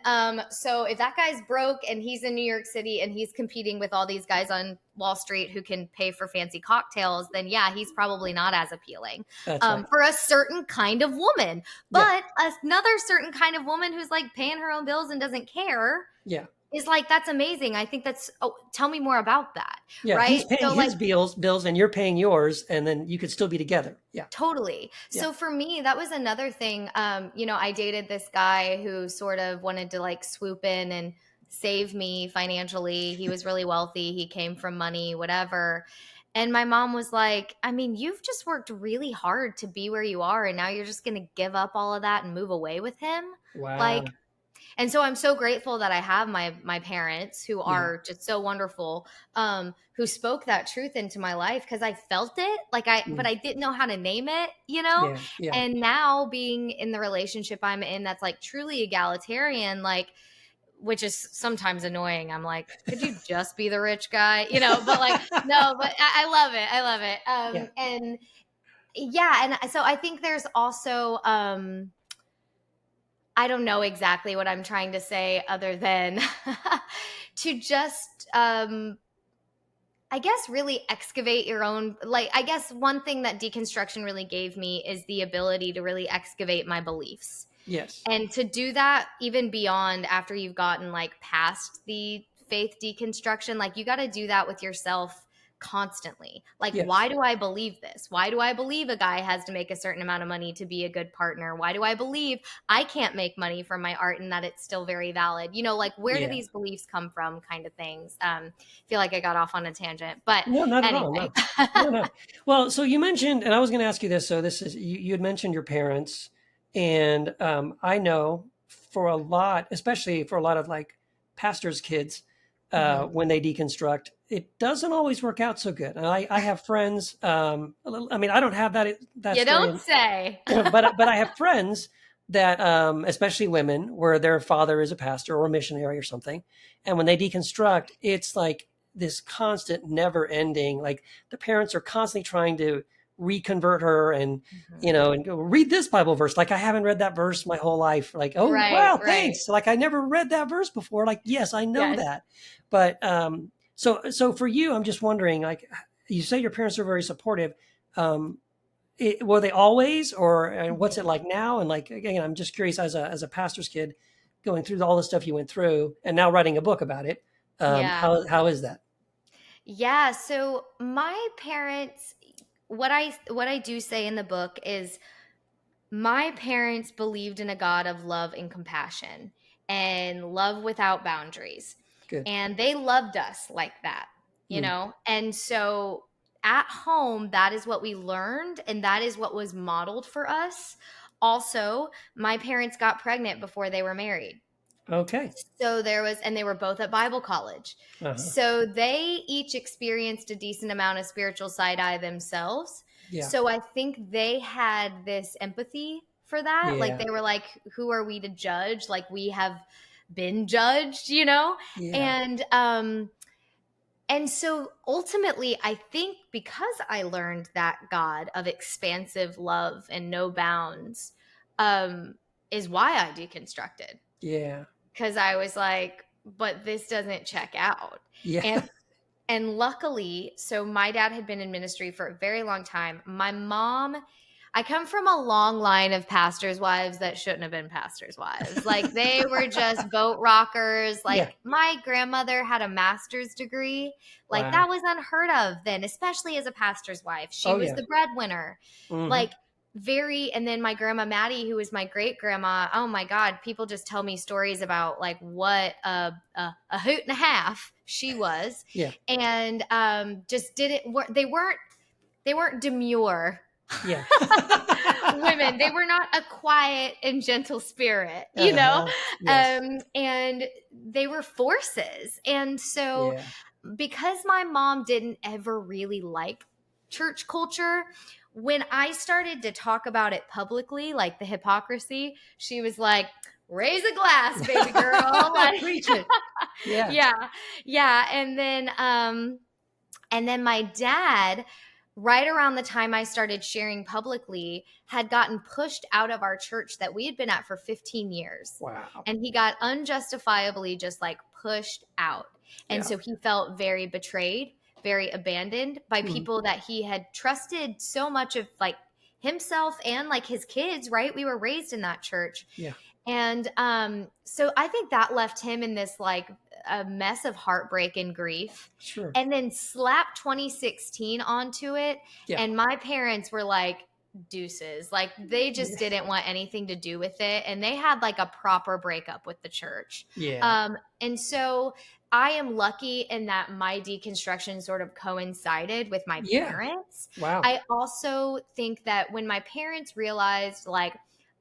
so if that guy's broke and he's in New York City and he's competing with all these guys on Wall Street who can pay for fancy cocktails, then yeah, he's probably not as appealing That's right. for a certain kind of woman. Yeah. But another certain kind of woman who's like paying her own bills and doesn't care Yeah. is like, that's amazing. I think that's, oh, tell me more about that. Yeah. He's Right. paying So like, his bills and you're paying yours, and then you could still be together. Yeah. totally. Yeah. So for me, that was another thing. I dated this guy who sort of wanted to like swoop in and save me financially. He was really wealthy. He came from money, whatever. And my mom was like, I mean, you've just worked really hard to be where you are. And now you're just going to give up all of that and move away with him. Wow. Like, and so I'm so grateful that I have my parents who Yeah. are just so wonderful, who spoke that truth into my life, because I felt it, but I didn't know how to name it, Yeah. Yeah. And now being in the relationship I'm in, that's like truly egalitarian, like, which is sometimes annoying. I'm like, could you just be the rich guy, But like, no, but I love it. I love it. Yeah. And yeah, and so I think there's also I don't know exactly what I'm trying to say other than to just, I guess, really excavate your own. Like, I guess one thing that deconstruction really gave me is the ability to really excavate my beliefs. Yes. And to do that even beyond after you've gotten like past the faith deconstruction, like you got to do that with yourself constantly. Like, Yes. why do I believe this? Why do I believe a guy has to make a certain amount of money to be a good partner? Why do I believe I can't make money from my art and that it's still very valid? Like, where do Yeah. these beliefs come from, kind of things. Feel like I got off on a tangent, but No, not at all. anyway. No. No, no. Well, so you mentioned, and I was going to ask you this. So this is you had mentioned your parents, and I know for a lot, especially for a lot of like pastors' kids, Mhm. when they deconstruct, it doesn't always work out so good. And I have friends. I mean, I don't have that You story, don't say. but I have friends that, especially women, where their father is a pastor or a missionary or something, and when they deconstruct, it's like this constant, never-ending. Like the parents are constantly trying to reconvert her, and Mhm. and go read this Bible verse. Like I haven't read that verse my whole life. Like, oh Right, wow, right. thanks. Like I never read that verse before. Like yes, I know Yes. that, but so for you, I'm just wondering. Like you say, your parents are very supportive. Um, were they always, or and what's it Mhm. like now? And like again, I'm just curious as a pastor's kid, going through all the stuff you went through, and now writing a book about it. Yeah. How is that? Yeah, so my parents, what I do say in the book is my parents believed in a God of love and compassion and love without boundaries. Good. And they loved us like that, Mm. And so at home, that is what we learned and that is what was modeled for us. Also, my parents got pregnant before they were married. Okay. So and they were both at Bible college. Uh-huh. So they each experienced a decent amount of spiritual side eye themselves. Yeah. So I think they had this empathy for that. Like Yeah. they were like, who are we to judge? Like we have been judged. Yeah. And so ultimately, I think because I learned that God of expansive love and no bounds, is why I deconstructed, Yeah. because I was like, but this doesn't check out. Yeah. And and luckily, so my dad had been in ministry for a very long time. My mom, I come from a long line of pastors' wives that shouldn't have been pastors' wives. Like they were just boat rockers. Yeah. Like my grandmother had a master's degree. Like Wow. that was unheard of then, especially as a pastor's wife. She Oh was yeah. the breadwinner. Hmm. Like and then my grandma Mattie, who was my great grandma, oh my God, people just tell me stories about like what a hoot and a half she was. Yeah. And just didn't, they weren't demure Yeah. Women. They were not a quiet and gentle spirit, Yes. and they were forces. And so, Yeah. because my mom didn't ever really like church culture, when I started to talk about it publicly, like the hypocrisy, she was like, raise a glass, baby girl. Like, Preach it. Yeah. yeah. Yeah. And then my dad, right around the time I started sharing publicly, had gotten pushed out of our church that we had been at for 15 years. Wow. And he got unjustifiably just like pushed out. And Yeah. so he felt very betrayed, very abandoned by Mhm. people that he had trusted so much of, like himself and like his kids, right? We were raised in that church. Yeah. And so I think that left him in this like a mess of heartbreak and grief. Sure. And then slap 2016 onto it. Yeah. And my parents were like, deuces. Like they just Yeah. didn't want anything to do with it. And they had like a proper breakup with the church. Yeah. And so I am lucky in that my deconstruction sort of coincided with my Yeah. parents. Wow. I also think that when my parents realized like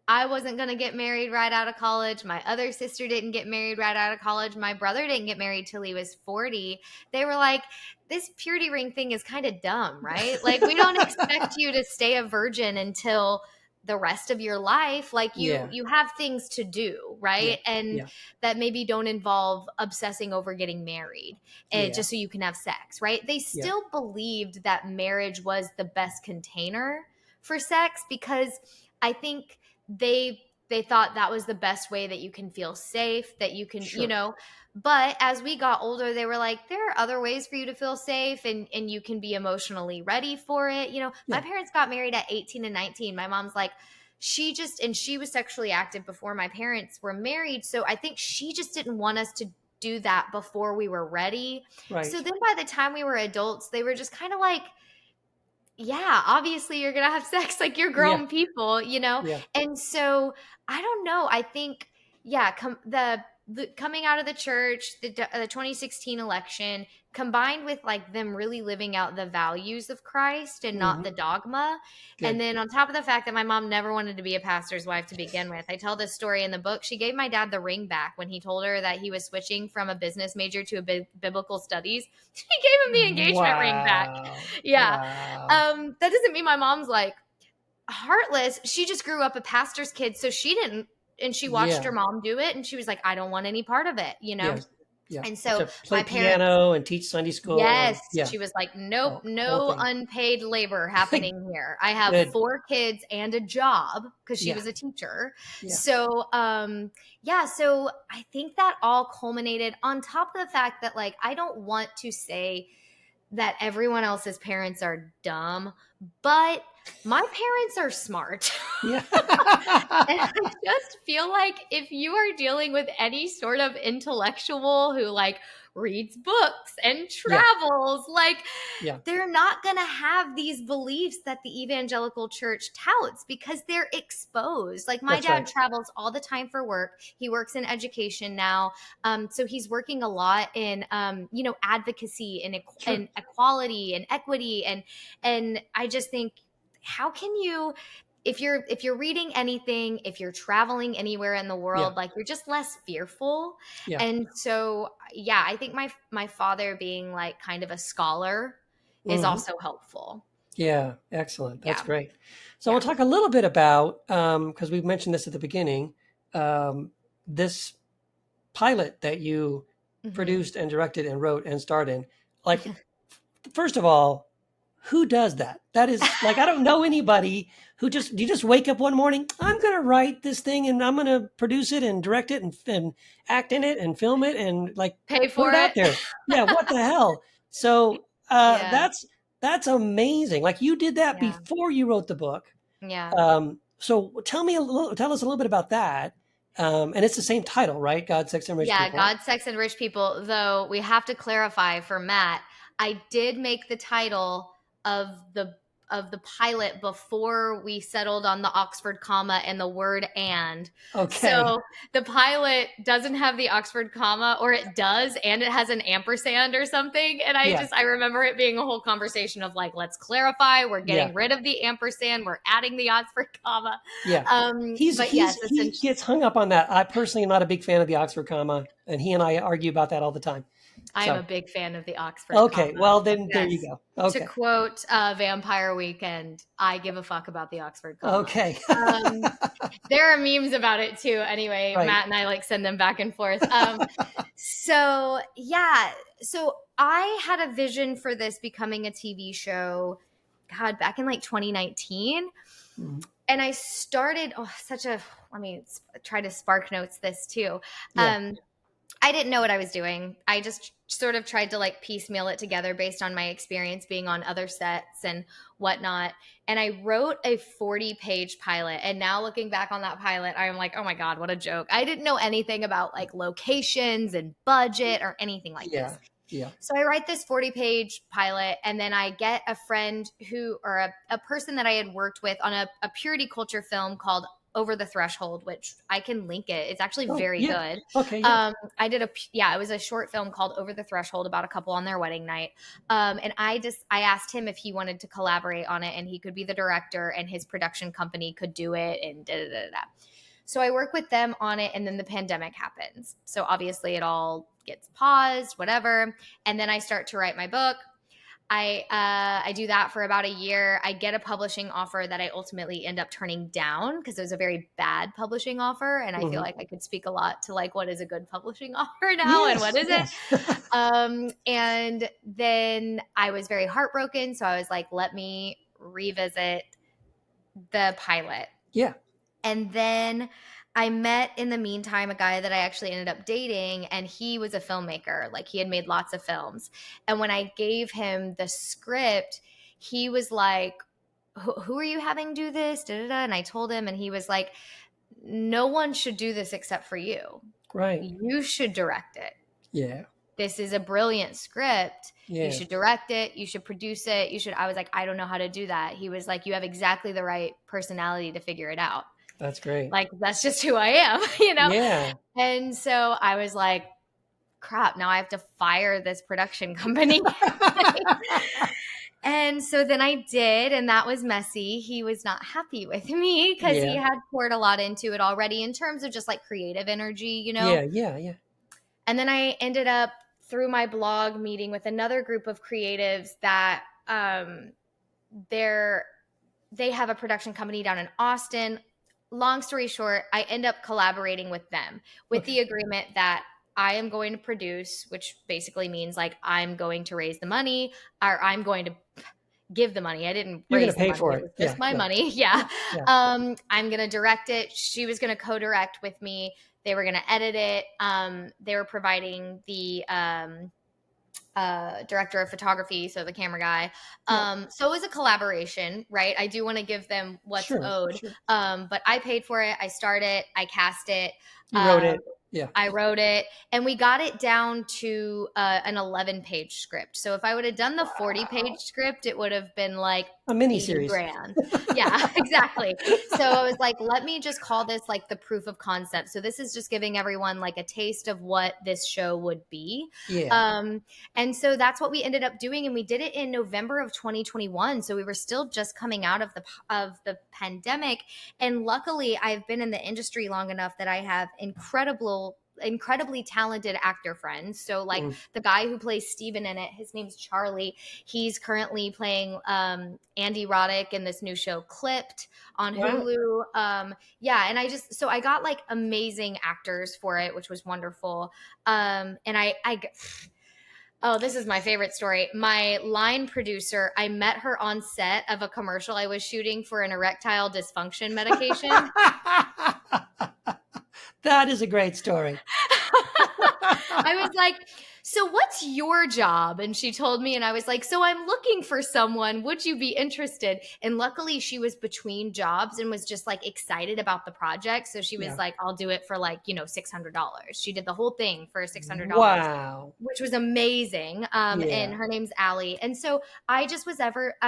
I wasn't going to get married right out of college, my other sister didn't get married right out of college, my brother didn't get married till he was 40, they were like, this purity ring thing is kind of dumb, right? Like we don't expect you to stay a virgin until the rest of your life. Like Yeah. you have things to do, Yeah. right? And Yeah. that maybe don't involve obsessing over getting married and Yeah. just so you can have sex, right? They Yeah. still believed that marriage was the best container for sex because I think they thought that was the best way that you can feel safe, that you can, Sure. but as we got older, they were like, there are other ways for you to feel safe and you can be emotionally ready for it. My Yeah. parents got married at 18 and 19. My mom's like, and she was sexually active before my parents were married. So I think she just didn't want us to do that before we were ready. So Right. then by the time we were adults, they were just kind of like, yeah, obviously you're going to have sex, like you're Yeah. grown people, Yeah. And so I don't know. I think, yeah, the coming out of the church, the 2016 election, combined with like them really living out the values of Christ and not Hmm. the dogma. And Good. then on top of the fact that my mom never wanted to be a pastor's wife to begin with, I tell this story in the book. She gave my dad the ring back when he told her that he was switching from a business major to a biblical studies. She gave him the engagement ring back. Wow. Yeah. Wow. That doesn't mean my mom's like heartless. She just grew up a pastor's kid, so she didn't, and she watched Yeah. her mom do it, and she was like, I don't want any part of it, Yes. Yeah. And Like so to play my parents, piano and teach Sunday school and yes, yeah, she was like, nope, whole no thing. unpaid labor happening here. I have Good. 4 kids and a job because she Yeah. was a teacher. Yeah. So, yeah, so I think that all culminated on top of the fact that like I don't want to say that everyone else's parents are dumb, but my parents are smart. Yeah. And I just feel like if you are dealing with any sort of intellectual who like reads books and Yeah. travels, like Yeah. they're not going to have these beliefs that the evangelical church touts because they're exposed. Like my That's dad right. travels all the time for work. He works in education now. So he's working a lot in, advocacy and, Sure. and equality and equity. And I just think, how can you, if you're reading anything, if you're traveling anywhere in the world, Yeah. like you're just less fearful. Yeah. And so, yeah, I think my father being like kind of a scholar is Mhm. also helpful. Yeah. Excellent. That's Yeah. great. So Yeah. we'll talk a little bit about, because we mentioned this at the beginning, this pilot that you Mhm. produced and directed and wrote and starred in. Like, first of all, who does that? That is like, I don't know anybody who do you just wake up one morning, I'm going to write this thing and I'm going to produce it and direct it and act in it and film it and like Pay put for it out it. there. Yeah. What the hell? So Yeah. that's amazing. Like you did that Yeah. before you wrote the book. Yeah. So tell us a little bit about that. And it's the same title, right? God, Sex, and Rich Yeah, People. God, Sex, and Rich People, though we have to clarify for Matt, I did make the title of the the pilot before we settled on the Oxford comma and the word and. Okay. So the pilot doesn't have the Oxford comma, or it does, and it has an ampersand or something. And I remember it being a whole conversation of like, let's clarify, we're getting rid of the ampersand, we're adding the Oxford comma. Yeah. He gets hung up on that. I personally am not a big fan of the Oxford comma, and he and I argue about that all the time. I'm a big fan of the Oxford comma. Well, then yes. There you go. Okay. To quote Vampire Weekend, I give a fuck about the Oxford comma. Okay. There are memes about it too. Anyway, right. Matt and I like send them back and forth. So I had a vision for this becoming a TV show, God, back in like 2019. Mm-hmm. And I started, let me try to spark notes this too. Yeah. I didn't know what I was doing. I just sort of tried to like piecemeal it together based on my experience being on other sets and whatnot. And I wrote a 40-page pilot. And now looking back on that pilot, I'm like, oh my God, what a joke. I didn't know anything about like locations and budget or anything like this. Yeah. So I write this 40-page pilot, and then I get a friend a person that I had worked with on a purity culture film called Over the Threshold, which I can link it. It's actually very good. Okay. Yeah. It was a short film called Over the Threshold about a couple on their wedding night. And I asked him if he wanted to collaborate on it, and he could be the director and his production company could do it, and da-da-da-da. So I work with them on it, and then the pandemic happens. So obviously it all gets paused, whatever. And then I start to write my book. I do that for about a year. I get a publishing offer that I ultimately end up turning down because it was a very bad publishing offer. And I feel like I could speak a lot to like what is a good publishing offer now and what isn't. And then I was very heartbroken. So I was like, let me revisit the pilot. Yeah. And then I met in the meantime a guy that I actually ended up dating, and he was a filmmaker. Like he had made lots of films. And when I gave him the script, he was like, who are you having do this? Da-da-da. And I told him, and he was like, no one should do this except for you. Right. You should direct it. Yeah. This is a brilliant script. Yeah. You should direct it. You should produce it. I was like, I don't know how to do that. He was like, you have exactly the right personality to figure it out. That's great. Like, that's just who I am, you know? Yeah. And so I was like, crap, now I have to fire this production company. And so then I did, and that was messy. He was not happy with me because he had poured a lot into it already in terms of just like creative energy, you know? Yeah. And then I ended up through my blog meeting with another group of creatives that they have a production company down in Austin. Long story short, I end up collaborating with them with the agreement that I am going to produce, which basically means like I'm going to raise the money, or I'm going to give the money. I didn't raise the money. Pay for it. It was just my money. Yeah. I'm going to direct it. She was going to co-direct with me. They were going to edit it. They were providing the director of photography, so the camera guy. So it was a collaboration, right? I do want to give them what's owed. Sure. But I paid for it. I started, I cast it. You wrote it. Yeah. I wrote it, and we got it down to an 11-page script. So if I would have done the 40-page script, it would have been like a mini series. Yeah, exactly. So I was like, let me just call this like the proof of concept. So this is just giving everyone like a taste of what this show would be. Yeah. And so that's what we ended up doing, and we did it in November of 2021. So we were still just coming out of the pandemic, and luckily I've been in the industry long enough that I have incredibly talented actor friends. So like the guy who plays Steven in it, his name's Charlie. He's currently playing Andy Roddick in this new show Clipped on Hulu. And I got like amazing actors for it, which was wonderful. And oh, this is my favorite story. My line producer, I met her on set of a commercial I was shooting for an erectile dysfunction medication. That is a great story. I was like, so what's your job? And she told me, and I was like, so I'm looking for someone. Would you be interested? And luckily she was between jobs and was just like excited about the project. So she was Yeah. like, I'll do it for like, $600. She did the whole thing for $600, Wow. which was amazing. And Yeah. her name's Allie. And so I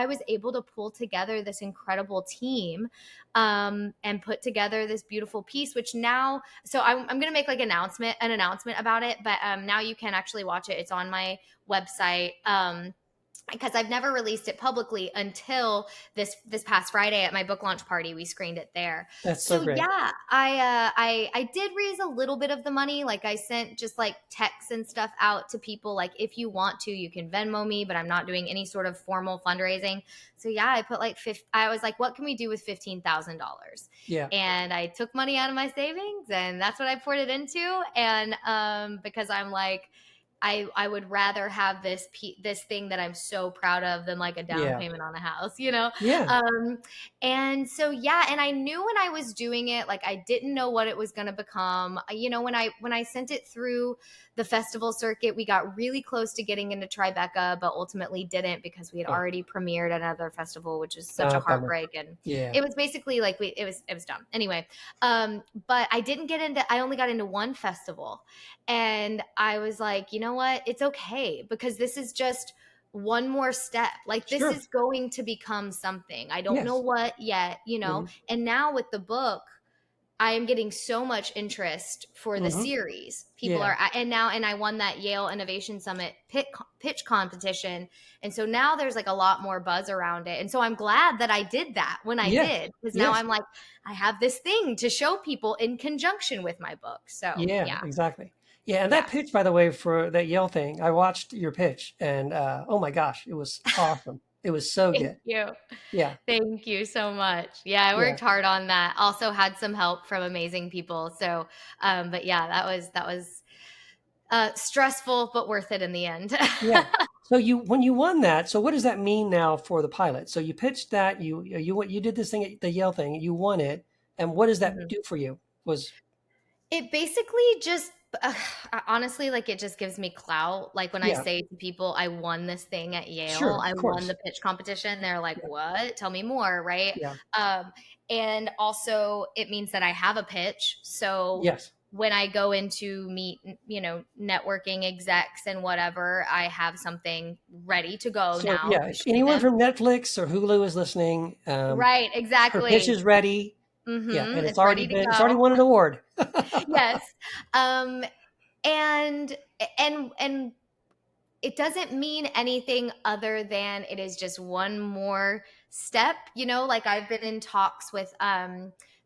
was able to pull together this incredible team, and put together this beautiful piece, which now, so I'm going to make like an announcement about it, but now you can actually watch it. It's on my website. Because I've never released it publicly until this past Friday at my book launch party. We screened it there. That's so So great. yeah, I did raise a little bit of the money. Like I sent just like texts and stuff out to people. Like if you want to, you can Venmo me, but I'm not doing any sort of formal fundraising. So yeah, I put like I was like, what can we do with $15,000? Yeah. And I took money out of my savings, and that's what I poured it into. And because I'm like, I would rather have this thing that I'm so proud of than like a down Yeah. payment on a house, Yeah. And so yeah, and I knew when I was doing it, like I didn't know what it was going to become. When I sent it through the festival circuit, we got really close to getting into Tribeca, but ultimately didn't because we had Oh, already premiered at another festival, which is such a bummer. heartbreak. And Yeah. it was basically like it was dumb. Anyway, but I only got into one festival, and I was like, you know what? It's okay, because this is just one more step. Like this Sure. is going to become something. I don't know Yes. what yet, Hmm. And now with the book, I am getting so much interest for the Hmm. series. People Yeah. are, and I won that Yale Innovation Summit pitch competition. And so now there's like a lot more buzz around it. And so I'm glad that I did that when I Yes. did, because now Yes. I'm like, I have this thing to show people in conjunction with my book. So Yeah, yeah, exactly. Yeah, and that yeah. pitch, by the way, for that Yale thing, I watched your pitch, and oh my gosh, it was awesome. It was so Thank good. you. Yeah, Thank you so much. Yeah, I yeah, worked hard on that. Also had some help from amazing people. So, but yeah, that was stressful, but worth it in the end. yeah. So when you won that, so what does that mean now for the pilot? So you pitched that, you did this thing at the Yale thing, you won it, and what does that Mhm. do for you? Was It basically just, honestly, like it just gives me clout. Like when I Yeah, say to people, I won this thing at Yale, sure, I of won the course. pitch competition, they're like, Yeah, what? Tell me more, right? yeah, Um, and also, it means that I have a pitch. So yes. when I go into meet, networking execs and whatever, I have something ready to go So now yeah, to show anyone them. from Netflix or Hulu is listening. Right, Her pitch exactly. is ready. Yeah, and It's ready to it's already go. won an award. Yes. Um, and and it doesn't mean anything other than it is just one more step. Like I've been in talks with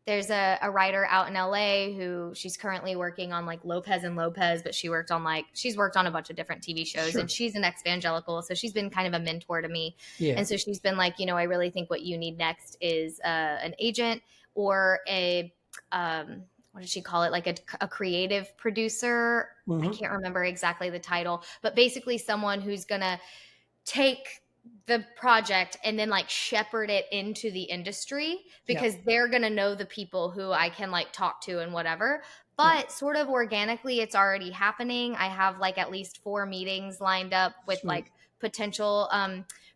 there's a writer out in LA who she's currently working on like Lopez and Lopez, but she's worked on a bunch of different TV shows, and Sure. she's an ex-evangelical, so she's been kind of a mentor to me. Yeah. And so she's been like, I really think what you need next is an agent or a what did she call it? Like a creative producer. I Hmm. can't remember exactly the title, but basically someone who's going to take the project and then like shepherd it into the industry, Yeah. because they're going to know the people who I can like talk to and whatever. Yeah. But sort of organically, it's already happening. I have like at least 4 meetings lined up with Sweet. like potential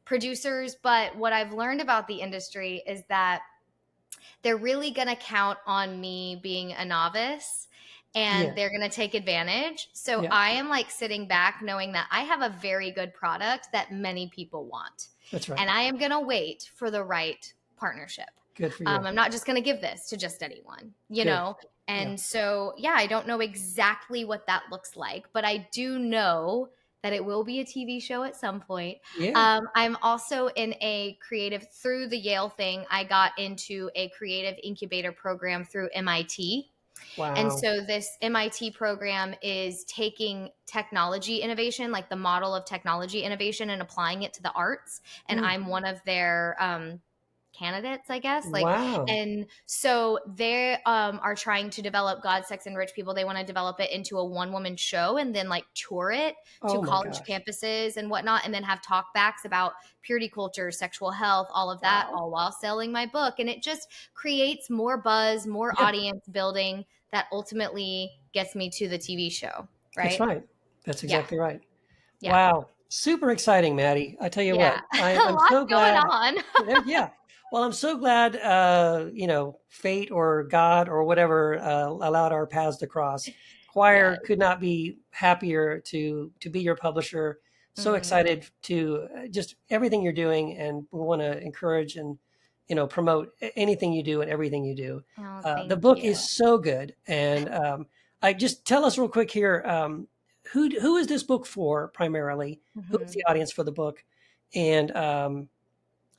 producers. But what I've learned about the industry is that they're really going to count on me being a novice, and Yes. they're going to take advantage. So Yeah. I am like sitting back knowing that I have a very good product that many people want. That's right. And I am going to wait for the right partnership. Good for you. I'm not just going to give this to just anyone, Good. Yeah. And so, yeah, I don't know exactly what that looks like, but I do know that it will be a TV show at some point. Yeah. I'm also in a creative, through the Yale thing, I got into a creative incubator program through MIT. And Wow. so this MIT program is taking technology innovation, like the model of technology innovation, and applying it to the arts. And Mm. I'm one of their candidates, I guess. Wow. And so they are trying to develop God, Sex, and Rich People. They want to develop it into a one-woman show and then like tour it to Oh my college gosh. campuses and whatnot, and then have talkbacks about purity culture, sexual health, all of that, Wow. all while selling my book. And it just creates more buzz, more Yeah. audience building that ultimately gets me to the TV show, That's right? right. That's Yeah. exactly right. Yeah. Wow. Super exciting, Mattie. I tell you what, Yeah. A I'm lot so going glad. on. Yeah. Well, I'm so glad, fate or God or whatever allowed our paths to cross. Quoir Yes. could not be happier to be your publisher. So Mm. excited to just everything you're doing, and we want to encourage and promote anything you do and everything you do. Oh, The thank book you. is so good, and I just tell us real quick here. Who is this book for primarily? Who is Mhm. the audience for the book? And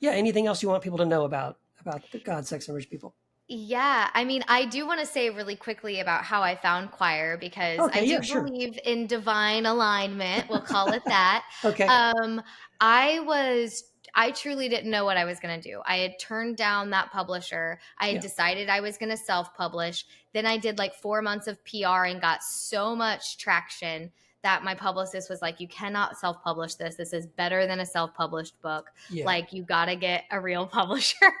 yeah, anything else you want people to know about the God, Sex, and Rich People? Yeah, I mean, I do want to say really quickly about how I found Quoir because I Okay, do yeah, sure. believe in divine alignment. We'll call it that. Okay, Um, I was, I truly didn't know what I was going to do. I had turned down that publisher. I had yeah, decided I was going to self-publish. Then I did like 4 months of PR and got so much traction that my publicist was like, "You cannot self-publish this. This is better than a self-published book. yeah, Like, you got to get a real publisher."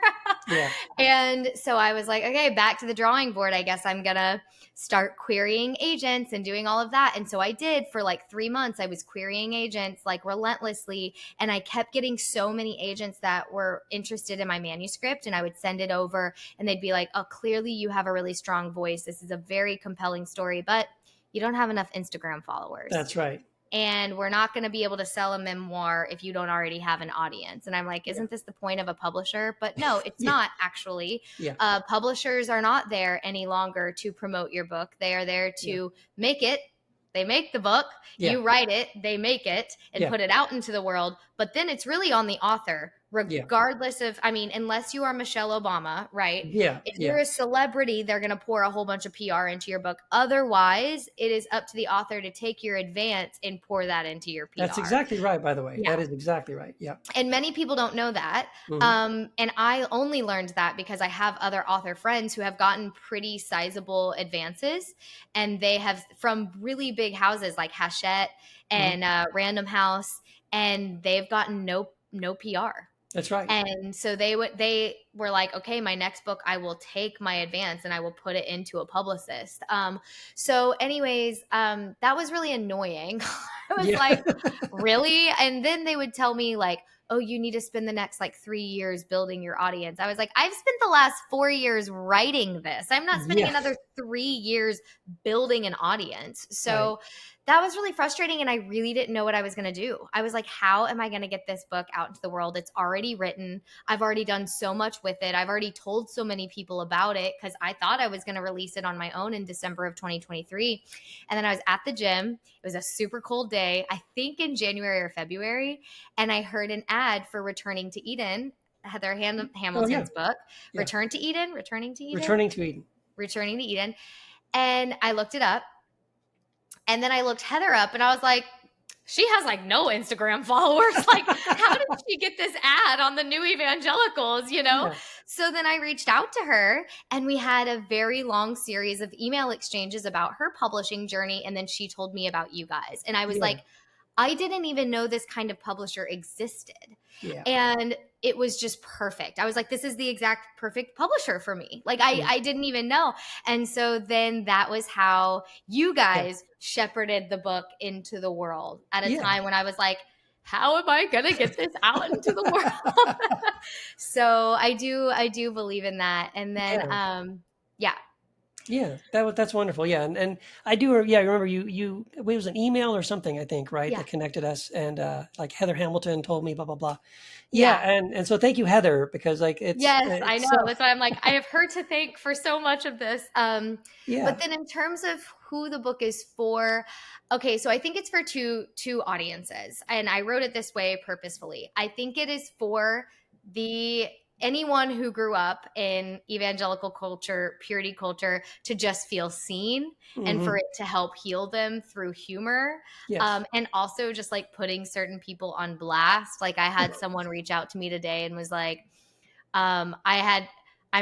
yeah, And so I was like, okay, back to the drawing board. I guess I'm going to start querying agents and doing all of that. And so I did for like 3 months. I was querying agents like relentlessly. And I kept getting so many agents that were interested in my manuscript. And I would send it over and they'd be like, oh, clearly you have a really strong voice. This is a very compelling story, but you don't have enough Instagram followers that's right. and we're not going to be able to sell a memoir if you don't already have an audience. And I'm like, Yeah, isn't this the point of a publisher? But no, it's yeah, not actually. yeah, Publishers are not there any longer to promote your book. They are there yeah, to make it. They make the book, yeah, you write it, they make it and yeah, put it out into the world. But then it's really on the author, yeah, regardless of, I mean, unless you are Michelle Obama, right? yeah, If you're yeah. a celebrity, they're going to pour a whole bunch of PR into your book. Otherwise, it is up to the author to take your advance and pour that into your That's PR. exactly right. By the way, Yeah. that is exactly right. Yeah. And many people don't know that. Hmm. And I only learned that because I have other author friends who have gotten pretty sizable advances. And they have from really big houses like Hachette Hmm. and Random House. And they've gotten no PR. That's right. And so they were like, okay, my next book, I will take my advance and I will put it into a publicist. So anyways, that was really annoying. I was Yeah. like, really? And then they would tell me like, oh, you need to spend the next like 3 years building your audience. I was like, I've spent the last 4 years writing this. I'm not spending Yeah. another 3 years building an audience. Right. So that was really frustrating. And I really didn't know what I was going to do. I was like, how am I going to get this book out into the world? It's already written. I've already done so much with it. I've already told so many people about it because I thought I was going to release it on my own in December of 2023. And then I was at the gym. It was a super cold day, I think in January or February. And I heard an ad for Returning to Eden, Heather Oh yeah. Hamilton's book, Yeah. Return to Eden, Returning to Eden, Returning to Eden. Returning to Eden. And I looked it up. And then I looked Heather up and I was like, she has like no Instagram followers. Like, how did she get this ad on the New Evangelicals, you know? Yeah. So then I reached out to her and we had a very long series of email exchanges about her publishing journey. And then she told me about you guys. And I was Yeah. like, I didn't even know this kind of publisher existed. Yeah. And it was just perfect. I was like, this is the exact perfect publisher for me. Like I didn't even know. And so then that was how you Yeah. guys shepherded the book into the world at a Yeah. time when I was like, how am I gonna get this out into the world? So I do believe in that. And then Yeah. yeah. Yeah, that's wonderful. Yeah, and I do. Yeah, I remember it was an email or something, I think, right, Yeah. that connected us, and like Heather Hamilton told me, blah blah blah. Yeah, Yeah. and so thank you, Heather, because like Yes, I it's know. That's why I'm like, I have her to thank for so much of this. yeah, But then in terms of who the book is for, okay, so I think it's for two audiences. And I wrote it this way purposefully. I think it is for the anyone who grew up in evangelical culture, purity culture, to just feel seen and hmm, for it to help heal them through humor. yes, And also just like putting certain people on blast. Like I had someone reach out to me today and was like, I'm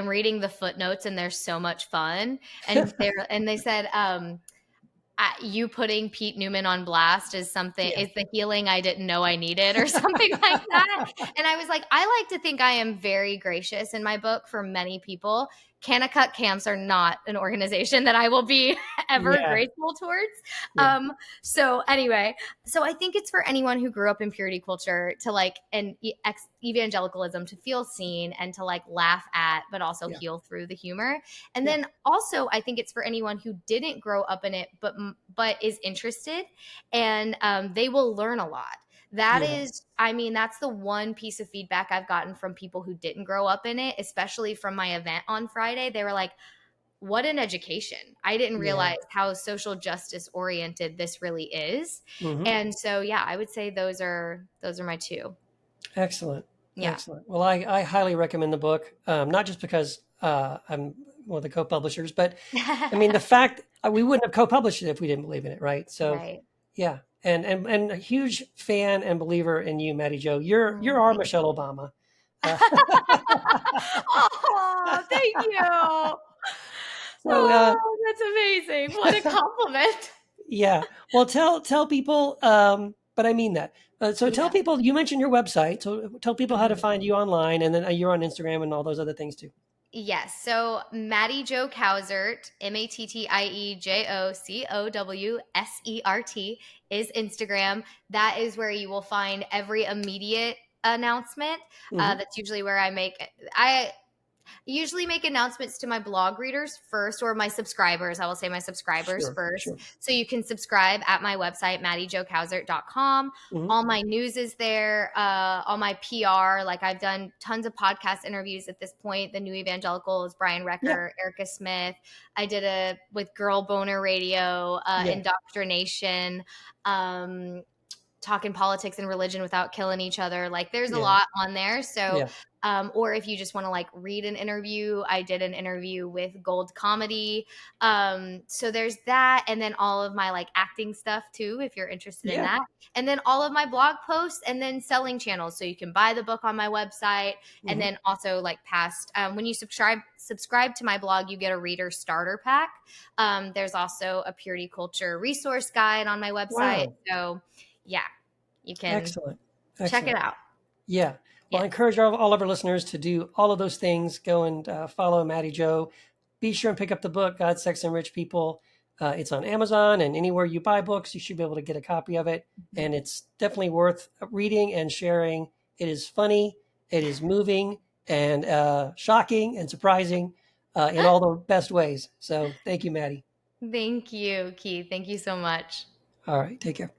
reading the footnotes and they're so much fun. And they said, you putting Pete Newman on blast is something yeah, is the healing I didn't know I needed or something like that. And I was like, I like to think I am very gracious in my book for many people. Kanakuk camps are not an organization that I will be ever Yeah. grateful towards. Yeah. So anyway, so I think it's for anyone who grew up in purity culture to like, and evangelicalism, to feel seen and to like laugh at, but also Yeah. heal through the humor. And Yeah. then also I think it's for anyone who didn't grow up in it, but is interested, and they will learn a lot. That Yeah. is, I mean, that's the one piece of feedback I've gotten from people who didn't grow up in it, especially from my event on Friday. They were like, what an education. I didn't Yeah. realize how social justice oriented this really is. Mm-hmm. And so, yeah, I would say those are my two. Excellent. Yeah. Excellent. Well, I highly recommend the book, not just because I'm one of the co-publishers, but I mean, the fact we wouldn't have co-published it if we didn't believe in it, right? So, Right. yeah, and a huge fan and believer in you, Mattie Jo. You're Oh, our thank Michelle you. Obama. Uh, Oh, thank you. so, Oh, that's amazing. What a compliment. yeah. Well, tell people, but I mean that. So tell Yeah. people, you mentioned your website, so tell people how to Mhm. find you online, and then you're on Instagram and all those other things too. Yes. So Mattie Jo Cowsert, MattiJoCowsert, is Instagram. That is where you will find every immediate announcement. Hmm. That's usually where I usually make announcements to my blog readers first, or my subscribers. I will say my subscribers Sure, first. sure. So you can subscribe at my website, MattieJoCowsert.com. Hmm. All my news is there, all my PR. Like I've done tons of podcast interviews at this point. The New Evangelicals, Brian Yeah, Recker, Erica Smith. I did a with Girl Boner Radio, yeah, Indoctrination. Talking politics and religion without killing each other. Like there's a yeah, lot on there. So, yeah, or if you just want to like read an interview, I did an interview with Gold Comedy. So there's that. And then all of my like acting stuff too, if you're interested in yeah. that. And then all of my blog posts and then selling channels. So you can buy the book on my website. And Hmm. then also like past, when you subscribe to my blog, you get a reader starter pack. There's also a purity culture resource guide on my website. Wow, So yeah, you can excellent, check it excellent. out. Yeah. Well, I Yes. encourage all of our listeners to do all of those things. Go and follow Mattie Jo. Be sure and pick up the book, God, Sex, and Rich People. It's on Amazon and anywhere you buy books, you should be able to get a copy of it. And it's definitely worth reading and sharing. It is funny, it is moving, and shocking and surprising in all the best ways. So thank you, Mattie. Thank you, Keith. Thank you so much. All right. Take care.